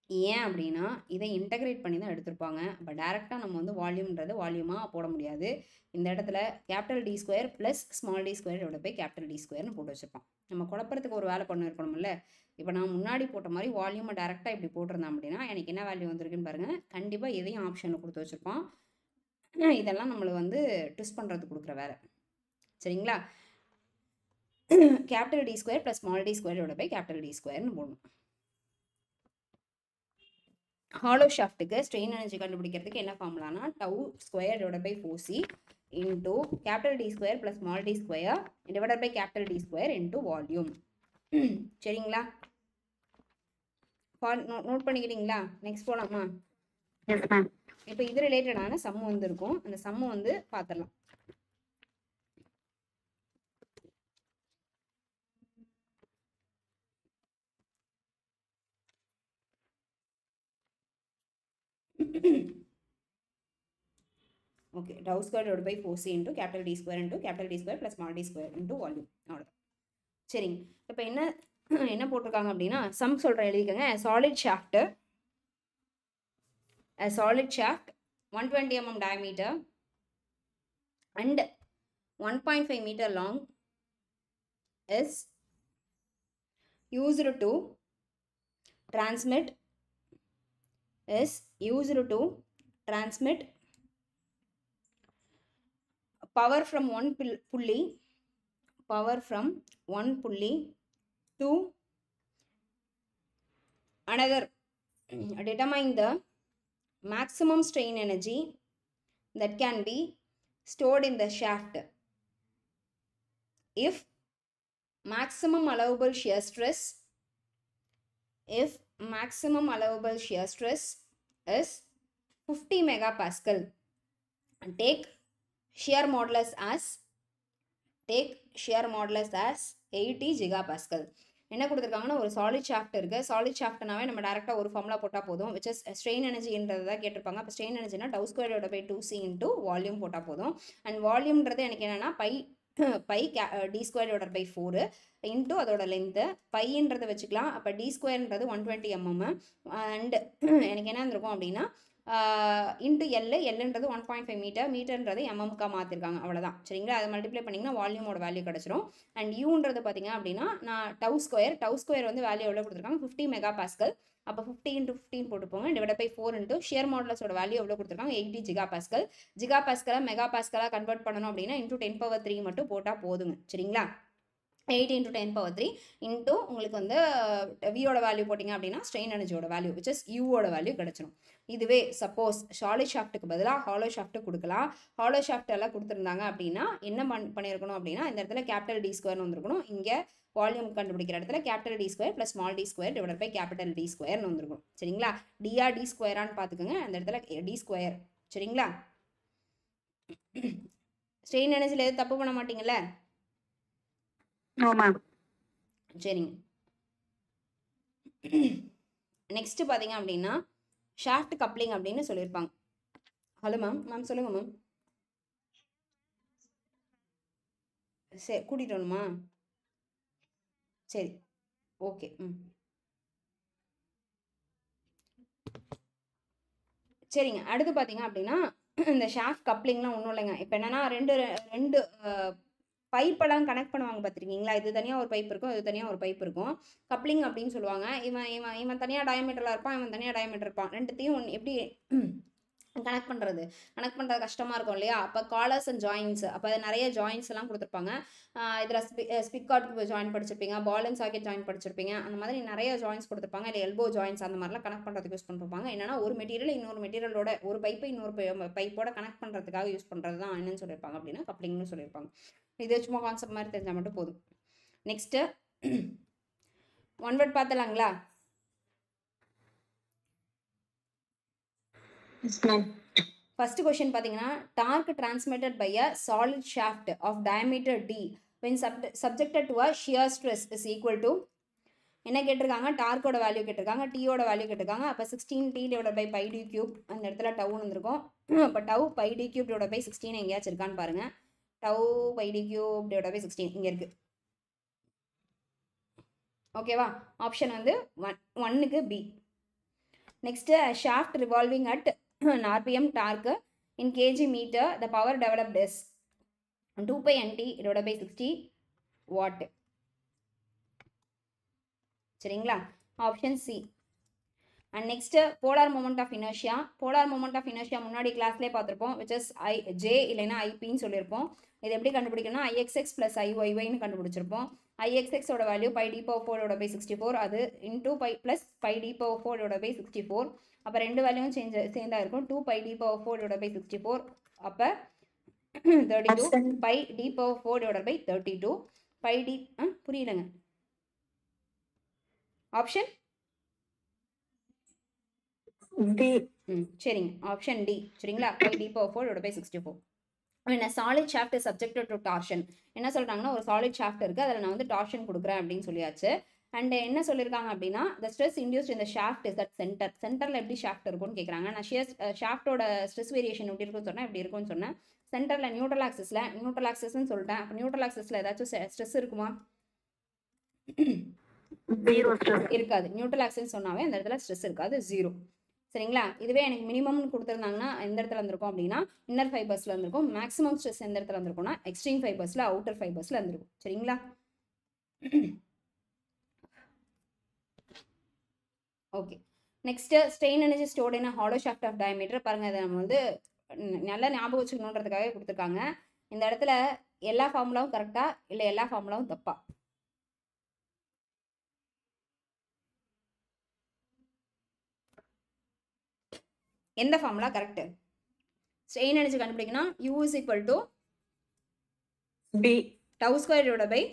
ஏன் அப்படின்னா இதை இன்டகிரேட் பண்ணி தான் எடுத்திருப்பாங்க. பட் டேரெக்டாக நம்ம வந்து வால்யூம்ன்றது வால்யூமாக போட முடியாது. இந்த இடத்துல capital D square plus small d ஸ்கொயரோட போய் கேபிட்டல் டி ஸ்கொயர்னு போட்டு வச்சுருப்பான். நம்ம குழப்பறதுக்கு ஒரு வேலை பண்ணிருக்கணும்ல. இப்போ நான் முன்னாடி போட்ட மாதிரி வால்யூமை டேரெக்டாக இப்படி போட்டிருந்தேன் அப்படின்னா எனக்கு என்ன வேல்யூ வந்திருக்குன்னு பாருங்கள். கண்டிப்பாக எதையும் ஆப்ஷனில் கொடுத்து வச்சுருப்பான். இதெல்லாம் நம்மளுக்கு வந்து ட்விஸ்ட் பண்ணுறதுக்கு கொடுக்குற வேலை. சரிங்களா? Capital D square plus small d ஸ்கொயரோட போய் கேபிட்டல் டி ஸ்கொயர்னு போடணும். ஹாலோ ஷாஃப்ட்டுக்கு ஸ்ட்ரெயின் எனர்ஜி கண்டுபிடிக்கிறதுக்கு என்ன ஃபார்முலானா டவு ஸ்கொயரோட by 4c into capital D square plus small d square divided by capital D square into volume. சரிங்களா? நோட் பண்ணிக்கிறீங்களா? நெக்ஸ்ட் போகலாமா? இப்போ இது ரிலேட்டடான சம்மு வந்து இருக்கும். அந்த சம்மு வந்து பார்த்துடலாம். Okay, tau square divide by 4c into capital D square plus small d square into volume. அவ்வளோ. சரிங்க. இப்போ என்ன போட்டிருக்காங்க அப்படின்னா சம் சொல்கிறேன், எழுதிக்கோங்க. Solid shaft 120 mm diameter and 1.5 meter long is used to transmit power from one pulley to another. Determine the maximum strain energy that can be stored in the shaft if maximum allowable shear stress is 50 megapascal. Take shear modulus as 80 gigapascal. என்ன கொடுத்துருக்காங்கன்னா ஒரு solid shaft இருக்குது. Solid ஷாஃப்ட்னாவே நம்ம டேரெக்டாக ஒரு formula போட்டால் போதும். Which is strain எனர்ஜின்றது தான் கேட்டிருப்பாங்க. அப்போ ஸ்ட்ரெயின் எனர்ஜினா டவு ஸ்கொயரோட பை 2c இன்ட்டு வால்யூம் போட்டால் போதும். அண்ட் வால்யூம்ன்றது எனக்கு என்னென்னா பை டி ஸ்கொயரோட பை 4 இன்ட்டு அதோட லென்த்து. பைன்றதை வச்சுக்கலாம். அப்போ டி ஸ்கொயர்ன்றது 120 mm. அண்ட் எனக்கு என்ன இருந்திருக்கும் அப்படின்னா இன்ட்டு எல்லுன்றது 1.5 மீட்டர்ன்றது எம்எம்காக மாற்றிருக்காங்க. அவ்வளோதான். சரிங்களா? அதை மல்டிப்ளை பண்ணிங்கன்னா வால்யூமோட வேல்யூ கிடச்சிரும். அண்ட் யூன்றது பார்த்தீங்க அப்படின்னா நான் டவு ஸ்கொயர் வந்து வேல்யூ எவ்வளோ கொடுத்துருக்காங்க? 50 மெகாபாஸ்கல். அப்போ 50 × 15 போட்டுப்போங்க. டிவைட் பை 4 இன்ட்டு ஷியர் மாடுலஸோட வேல்யூ எவ்வளோ கொடுத்துருக்காங்க? 80 ஜிகாபாஸ்கல். ஜிகாபாஸ்கலாக மெகாபாஸ்கலாக கன்வெர்ட் பண்ணணும் அப்படின்னா இன்ட்டு 10⁻³ மட்டும் போட்டால் போதுங்க. சரிங்களா? 8 × 10⁻³ இன்ட்டு உங்களுக்கு வந்து வியோட வேல்யூ போட்டிங்க அப்படின்னா ஸ்ட்ரெயின் எனர்ஜியோட வேல்யூ விச் இஸ் யூவோட வேல்யூ கிடச்சிரும். இதுவே சப்போஸ் சாலிட் ஷாஃப்ட்டுக்கு பதிலாக ஹாலோ ஷாஃப்ட்டு கொடுக்கலாம். ஹாலோ ஷாஃப்ட் எல்லாம் கொடுத்துருந்தாங்க அப்படின்னா என்ன பண்ணியிருக்கணும் அப்படின்னா இந்த இடத்துல கேபிட்டல் டி ஸ்கொயர்னு வந்திருக்கணும். இங்கே வால்யூம் கண்டுபிடிக்கிற இடத்துல capital D square plus small d square divide by capital D ஸ்கொயர்னு வந்திருக்கும். சரிங்களா? டிஆ டி ஸ்கொயரான்னு பார்த்துக்கோங்க. அந்த இடத்துல டி ஸ்கொயர். சரிங்களா? ஸ்ட்ரெயின் எனர்ஜியில் எதுவும் தப்பு பண்ண மாட்டீங்கல்ல? சரிங்க. நெக்ஸ்ட் பார்த்தீங்க அப்படின்னா ஷாஃப்ட் கப்ளிங் அப்படின்னு சொல்லியிருப்பாங்க. ஹலோ மேம் சொல்லுங்க மேம். சரி, கூட்டிகிட்டு வரணுமா? சரி, ஓகே. சரிங்க. அடுத்து பார்த்தீங்க அப்படின்னா இந்த ஷாஃப்ட் கப்ளிங்லாம் ஒன்றும் இல்லைங்க. இப்போ என்னென்னா ரெண்டு பைப்பெல்லாம் கனெக்ட் பண்ணுவாங்க பார்த்துருக்கீங்களா? இது தனியாக ஒரு பைப் இருக்கும், இது தனியாக ஒரு பைப் இருக்கும். கப்ளிங் அப்படின்னு சொல்லுவாங்க. இவன் இவன் இவன் தனியாக டயமீட்டரில் இருப்பான், இவன் தனியாக டயமீட்டர் இருப்பான். ரெண்டுத்தையும் எப்படி கனெக்ட் பண்ணுறது கஷ்டமாக இருக்கும் இல்லையா? அப்போ காலர்ஸ் அண்ட் ஜாயின்ஸ், அப்போ நிறைய ஜாயின்ஸ் எல்லாம் கொடுத்துருப்பாங்க. இதில் ஸ்பிக்கார்டுக்கு ஜாயின் படிச்சிருப்பீங்க, பால் அண்ட் சாக்கெட் ஜாயின் படிச்சிருப்பீங்க. அந்த மாதிரி நிறைய ஜாயின்ஸ் கொடுத்துருப்பாங்க. இல்லை எல்போ ஜாயின்ஸ் அந்த மாதிரிலாம் கனெக்ட் பண்ணுறதுக்கு யூஸ் பண்ணிருப்பாங்க. என்னன்னா ஒரு மெட்டீரியல் இன்னொரு மெட்டீரியலோட, ஒரு பைப்பை இன்னொரு பைப்போட கனெக்ட் பண்ணுறதுக்காக யூஸ் பண்ணுறது தான் என்னன்னு சொல்லியிருப்பாங்க அப்படின்னா கப்ளிங்னு சொல்லியிருப்பாங்க. இது சும்மா கான்செப்ட் மாதிரி தெரிஞ்சால் மட்டும் போதும். நெக்ஸ்ட்டு ஒன் வேர்ட் பார்த்தலாங்களா? First question பார்த்தீங்கன்னா torque transmitted by a solid shaft of diameter d when subjected to a shear stress is equal to என்ன கேட்டிருக்காங்க? டார்க்கோட வேல்யூ கேட்டிருக்காங்க, டீயோட வேல்யூ கேட்டிருக்காங்க. அப்போ 16t divide by pi D cube, அந்த இடத்துல டவுன்னு வந்திருக்கும். அப்போ tau pi D cube divide by 16 எங்கேயாச்சும் இருக்கான்னு பாருங்கள். Tau pi D cube divide by 16 இங்கே இருக்குது. ஓகேவா? ஆப்ஷன் வந்து 1க்கு B. Next shaft revolving at RPM torque in kg meter, the power developed is 2 pi nt divided by 60 watt. சரிங்களா? Option C. And next polar moment of inertia. Polar moment of inertia முன்னாடி கிளாஸ்லேயே பார்த்துருப்போம், which is J இல்லைன்னா ஐபின்னு சொல்லியிருப்போம். இது எப்படி கண்டுபிடிக்கணும்னா IXX plus IYYன்னு கண்டுபிடிச்சிருப்போம். IXXோட value pi D power 4 divide by 64, அது into pi plus pi D power 4 divide by 64. அப்போ ரெண்டு வேல்யூவும் சேர்ந்தா இருக்கும். 2 pi D power 4 divide by 64, அப்போ 32 pi D power 4 divide by 32 pi D. புரியலங்க. Option D. சரிங்க, ஆப்ஷன் டி. சரிங்களா? Pi D power 4 divide by 64. என்ன solid shaft is subjected to torsion. என்ன சொல்கிறாங்கன்னா ஒரு சாலிட் ஷாஃப்ட் இருக்குது, அதில் நான் வந்து டார்ஷன் கொடுக்குறேன் அப்படின்னு சொல்லியாச்சு. அண்ட் என்ன சொல்லியிருக்காங்க அப்படின்னா the stress induced in the shaft is at center. சென்டரில் எப்படி ஷாஃப்ட் இருக்கும்னு கேட்குறாங்க. நான் ஷாஃப்டோட ஸ்ட்ரெஸ் வேரியேஷன் எப்படி இருக்குன்னு சொன்னேன், எப்படி இருக்கும்னு சொன்னேன். சென்டரில் நியூட்ரல் ஆக்சிஸ்ன்னு சொல்லிட்டேன். அப்போ நியூட்ரல் ஆக்சிஸில் ஏதாச்சும் ஸ்ட்ரெஸ் இருக்குமா? இருக்காது. நியூட்ரல் ஆக்சிஸ் சொன்னாவே அந்த இடத்துல ஸ்ட்ரெஸ் இருக்காது, 0. சரிங்களா? இதுவே எனக்கு மினிமம்னு கொடுத்துருந்தாங்கன்னா எந்த இடத்துல இருந்திருக்கும் அப்படின்னா இன்னர் ஃபைபர்ஸில் இருந்திருக்கும். மேக்ஸிமம் ஸ்ட்ரெஸ் எந்த இடத்துல இருந்திருக்கும்னா எக்ஸ்ட்ரீம் ஃபைபர்ஸில், அவுட்டர் ஃபைபர்ஸில் இருந்திருக்கும். சரிங்களா? Okay. Next strain energy stored in hollow shaft of diameter. பாருங்கள், இதை நம்ம வந்து நல்லா ஞாபகம் வச்சுக்கணுன்றதுக்காகவே கொடுத்துருக்காங்க. இந்த இடத்துல எல்லா ஃபார்முலாவும் கரெக்டா இல்லை எல்லா ஃபார்முலாவும் தப்பா? எந்த ஃபார்முலா கரெக்ட்? ஸ்ட்ரெயின் எனர்ஜி கண்டுபிடிக்கணும். U is equal to B tau square divided by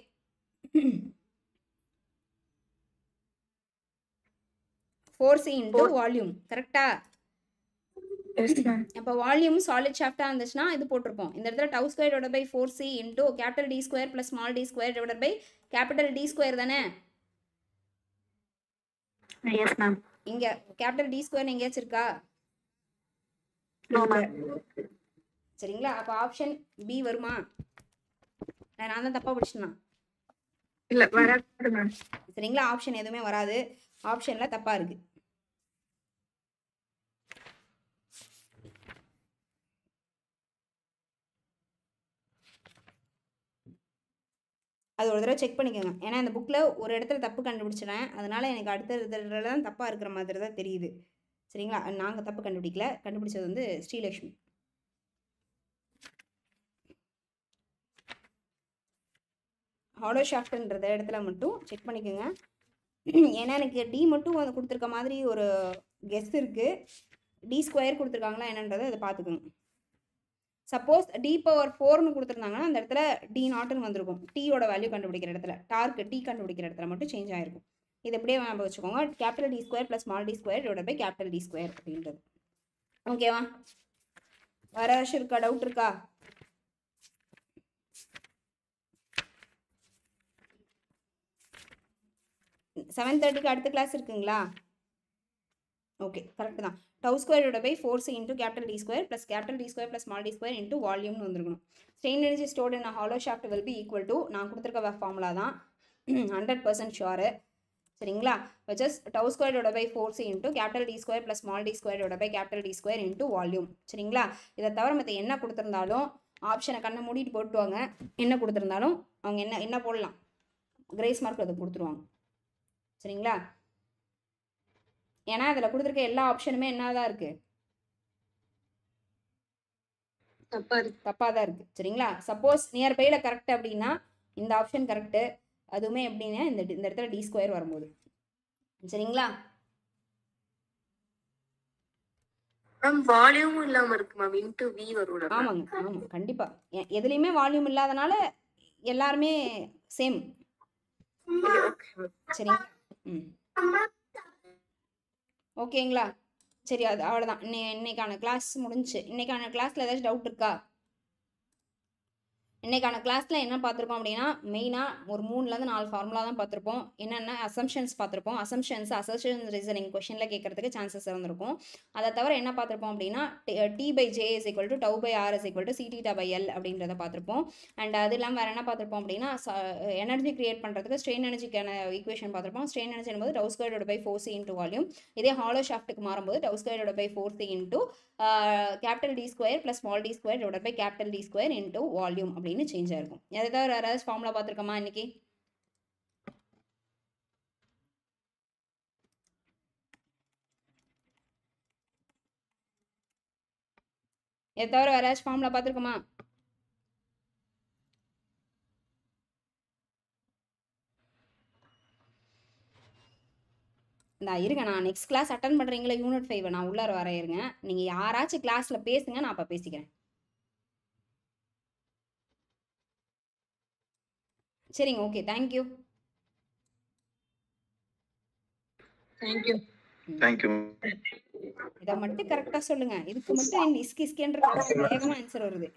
4c into volume. கரெக்டா? அப்போ வால்யூம் சாலிட் ஷாஃப்டா இருந்துச்சுன்னா இது போட்டிருப்போம். இந்த இடத்துல tau square divided by 4c into capital D square plus small d square divided by capital D square தானே? Yes ma'am. இங்க capital D square எங்கேயாச்சும் இருக்கா? சரிங்களா? அப்போ ஆப்ஷன் பி வருமா? நான் தான் தப்பா படிச்சேனா? இல்ல வராது மேம். சரிங்களா? ஆப்ஷன் எதுவுமே வராது. ஆப்ஷன்ல தப்பா இருக்கு. அது ஒரு தடவை செக் பண்ணிக்கோங்க. ஏன்னா இந்த புக்கில் ஒரு இடத்துல தப்பு கண்டுபிடிச்சிட்டேன், அதனால எனக்கு அடுத்த இடத்துல தான் தப்பாக இருக்கிற மாதிரி தான் தெரியுது. சரிங்களா? நாங்கள் தப்பு கண்டுபிடிக்கல, கண்டுபிடிச்சது வந்து ஸ்ரீலக்ஷ்மி. ஹாலோ ஷாஃப்ட்ன்ற இடத்துல மட்டும் செக் பண்ணிக்கோங்க. ஏன்னா எனக்கு டி மட்டும் வந்து கொடுத்துருக்க மாதிரி ஒரு கெஸ் இருக்குது. டி ஸ்கொயர் கொடுத்துருக்காங்களா என்னன்றதை அதை பார்த்துக்கோங்க. சப்போஸ் டி பவர் 4ன்னு கொடுத்துருந்தாங்கன்னா அந்த இடத்துல டி நாட்டுன்னு வந்திருக்கும். டீயோட வேல்யூ கண்டுபிடிக்கிற இடத்துல, டார்க்கு டி கண்டுபிடிக்கிற இடத்துல மட்டும் சேஞ்ச் ஆகிருக்கும். இது எப்படியே ஞாபகம் வச்சுக்கோங்க. Capital D square plus small d square divide by capital D square அப்படின்றது. ஓகேவா? வேற ஏதாச்சும் இருக்கா? டவுட் இருக்கா? செவன் 7:30க்கு அடுத்த கிளாஸ் இருக்குங்களா? ஓகே, கரெக்ட் தான். tau square divided by 4c into capital D square plus capital D square plus small d square into volume னு வந்திருக்கணும். strain energy stored in a hollow shaft will be equal to, நான் கொடுத்துருக்க formula தான் 100% sure. சரிங்களா? which is tau square divided by 4c into capital D square plus small d square divided by capital D square into volume. சரிங்களா? இதை தவிர மற்ற என்ன கொடுத்துருந்தாலும் ஆப்ஷனை கண்ணை மூடிட்டு போட்டுவாங்க. என்ன கொடுத்துருந்தாலும் அவங்க என்ன போடலாம், கிரேஸ் மார்க் அதை கொடுத்துருவாங்க. சரிங்களா? ஏன்னா அதில் கொடுத்துருக்க எல்லா ஆப்ஷனுமே என்னதான் இருக்குது, தப்பாக தான் இருக்குது. சரிங்களா? சப்போஸ் நியர்பையில் கரெக்ட் அப்படின்னா இந்த ஆப்ஷன் கரெக்டு, அதுவுமே எப்படின்னா இந்த இடத்துல டி ஸ்கொயர் வரும்போது. சரிங்களா? மேம் வால்யூம் இல்லாம இருக்கு மேம், இன்டு வி வரும்ல. ஆமாங்க, ஆமாம், கண்டிப்பாக. எதுலேயுமே வால்யூம் இல்லாதனால எல்லாருமே சேம். சரிங்களா? ம், ஓகேங்களா? சரி, அது அவ்வளோதான். இன்னைக்கான கிளாஸ் முடிஞ்சு. இன்னைக்கான கிளாஸில் ஏதாச்சும் டவுட் இருக்கா? இன்னைக்கான கிளாஸில் என்ன பார்த்துருப்போம் அப்படின்னா, மெயினாக ஒரு 3லேருந்து 4 ஃபார்முலா தான் பார்த்துருப்போம். என்னென்ன அசம்ஷன்ஸ் பார்த்துருப்போம். அசர்ஷன்ஸ் ரீசனிங் கொஷனில் கேட்கறதுக்கு சான்சஸ் இருந்திருக்கும். அதை தவிர என்ன பார்த்துருப்போம் அப்படின்னா, T/J = τ/R = Cθ/L அப்படின்றத பார்த்துருப்போம். அண்ட் அது இல்லாமல் வேறு என்ன பார்த்துருப்போம் அப்படின்னா, எனர்ஜி கிரியேட் பண்ணுறதுக்கு ஸ்ட்ரெயின் எனர்ஜிக்கான ஈக்குவேஷன் பார்த்துருப்போம். ஸ்ட்ரெயின் எனர்ஜி என்பது τ² / 4c × வால்யூம். இதே ஹாலோ ஷாஃப்ட்டுக்கு மாறும்போது τ² / 4c × capital D² + small d² / capital D² × volume அப்படின்னு சேஞ்ச் ஆயிருக்கும். எதாவது யாராவது ஃபார்முலா பார்த்துருக்கோமா இன்னைக்கு? தவிர வேற ஏதாச்சும் ஃபார்முலா பார்த்துருக்கோமா? இருங்க, நான் நெக்ஸ்ட் கிளாஸ் அட்டன் பண்ணுறீங்களா யூனிட் 5 நான் உள்ளார வரையிருங்க. நீங்கள் யாராச்சும் கிளாஸில் பேசுங்க, நான் அப்போ பேசிக்கிறேன். சரிங்க, ஓகே, தேங்க்யூ. இதை மட்டும் கரெக்டாக சொல்லுங்க. இதுக்கு மட்டும் இஸ்கின்ற வேகமாக ஆன்சர் வருது.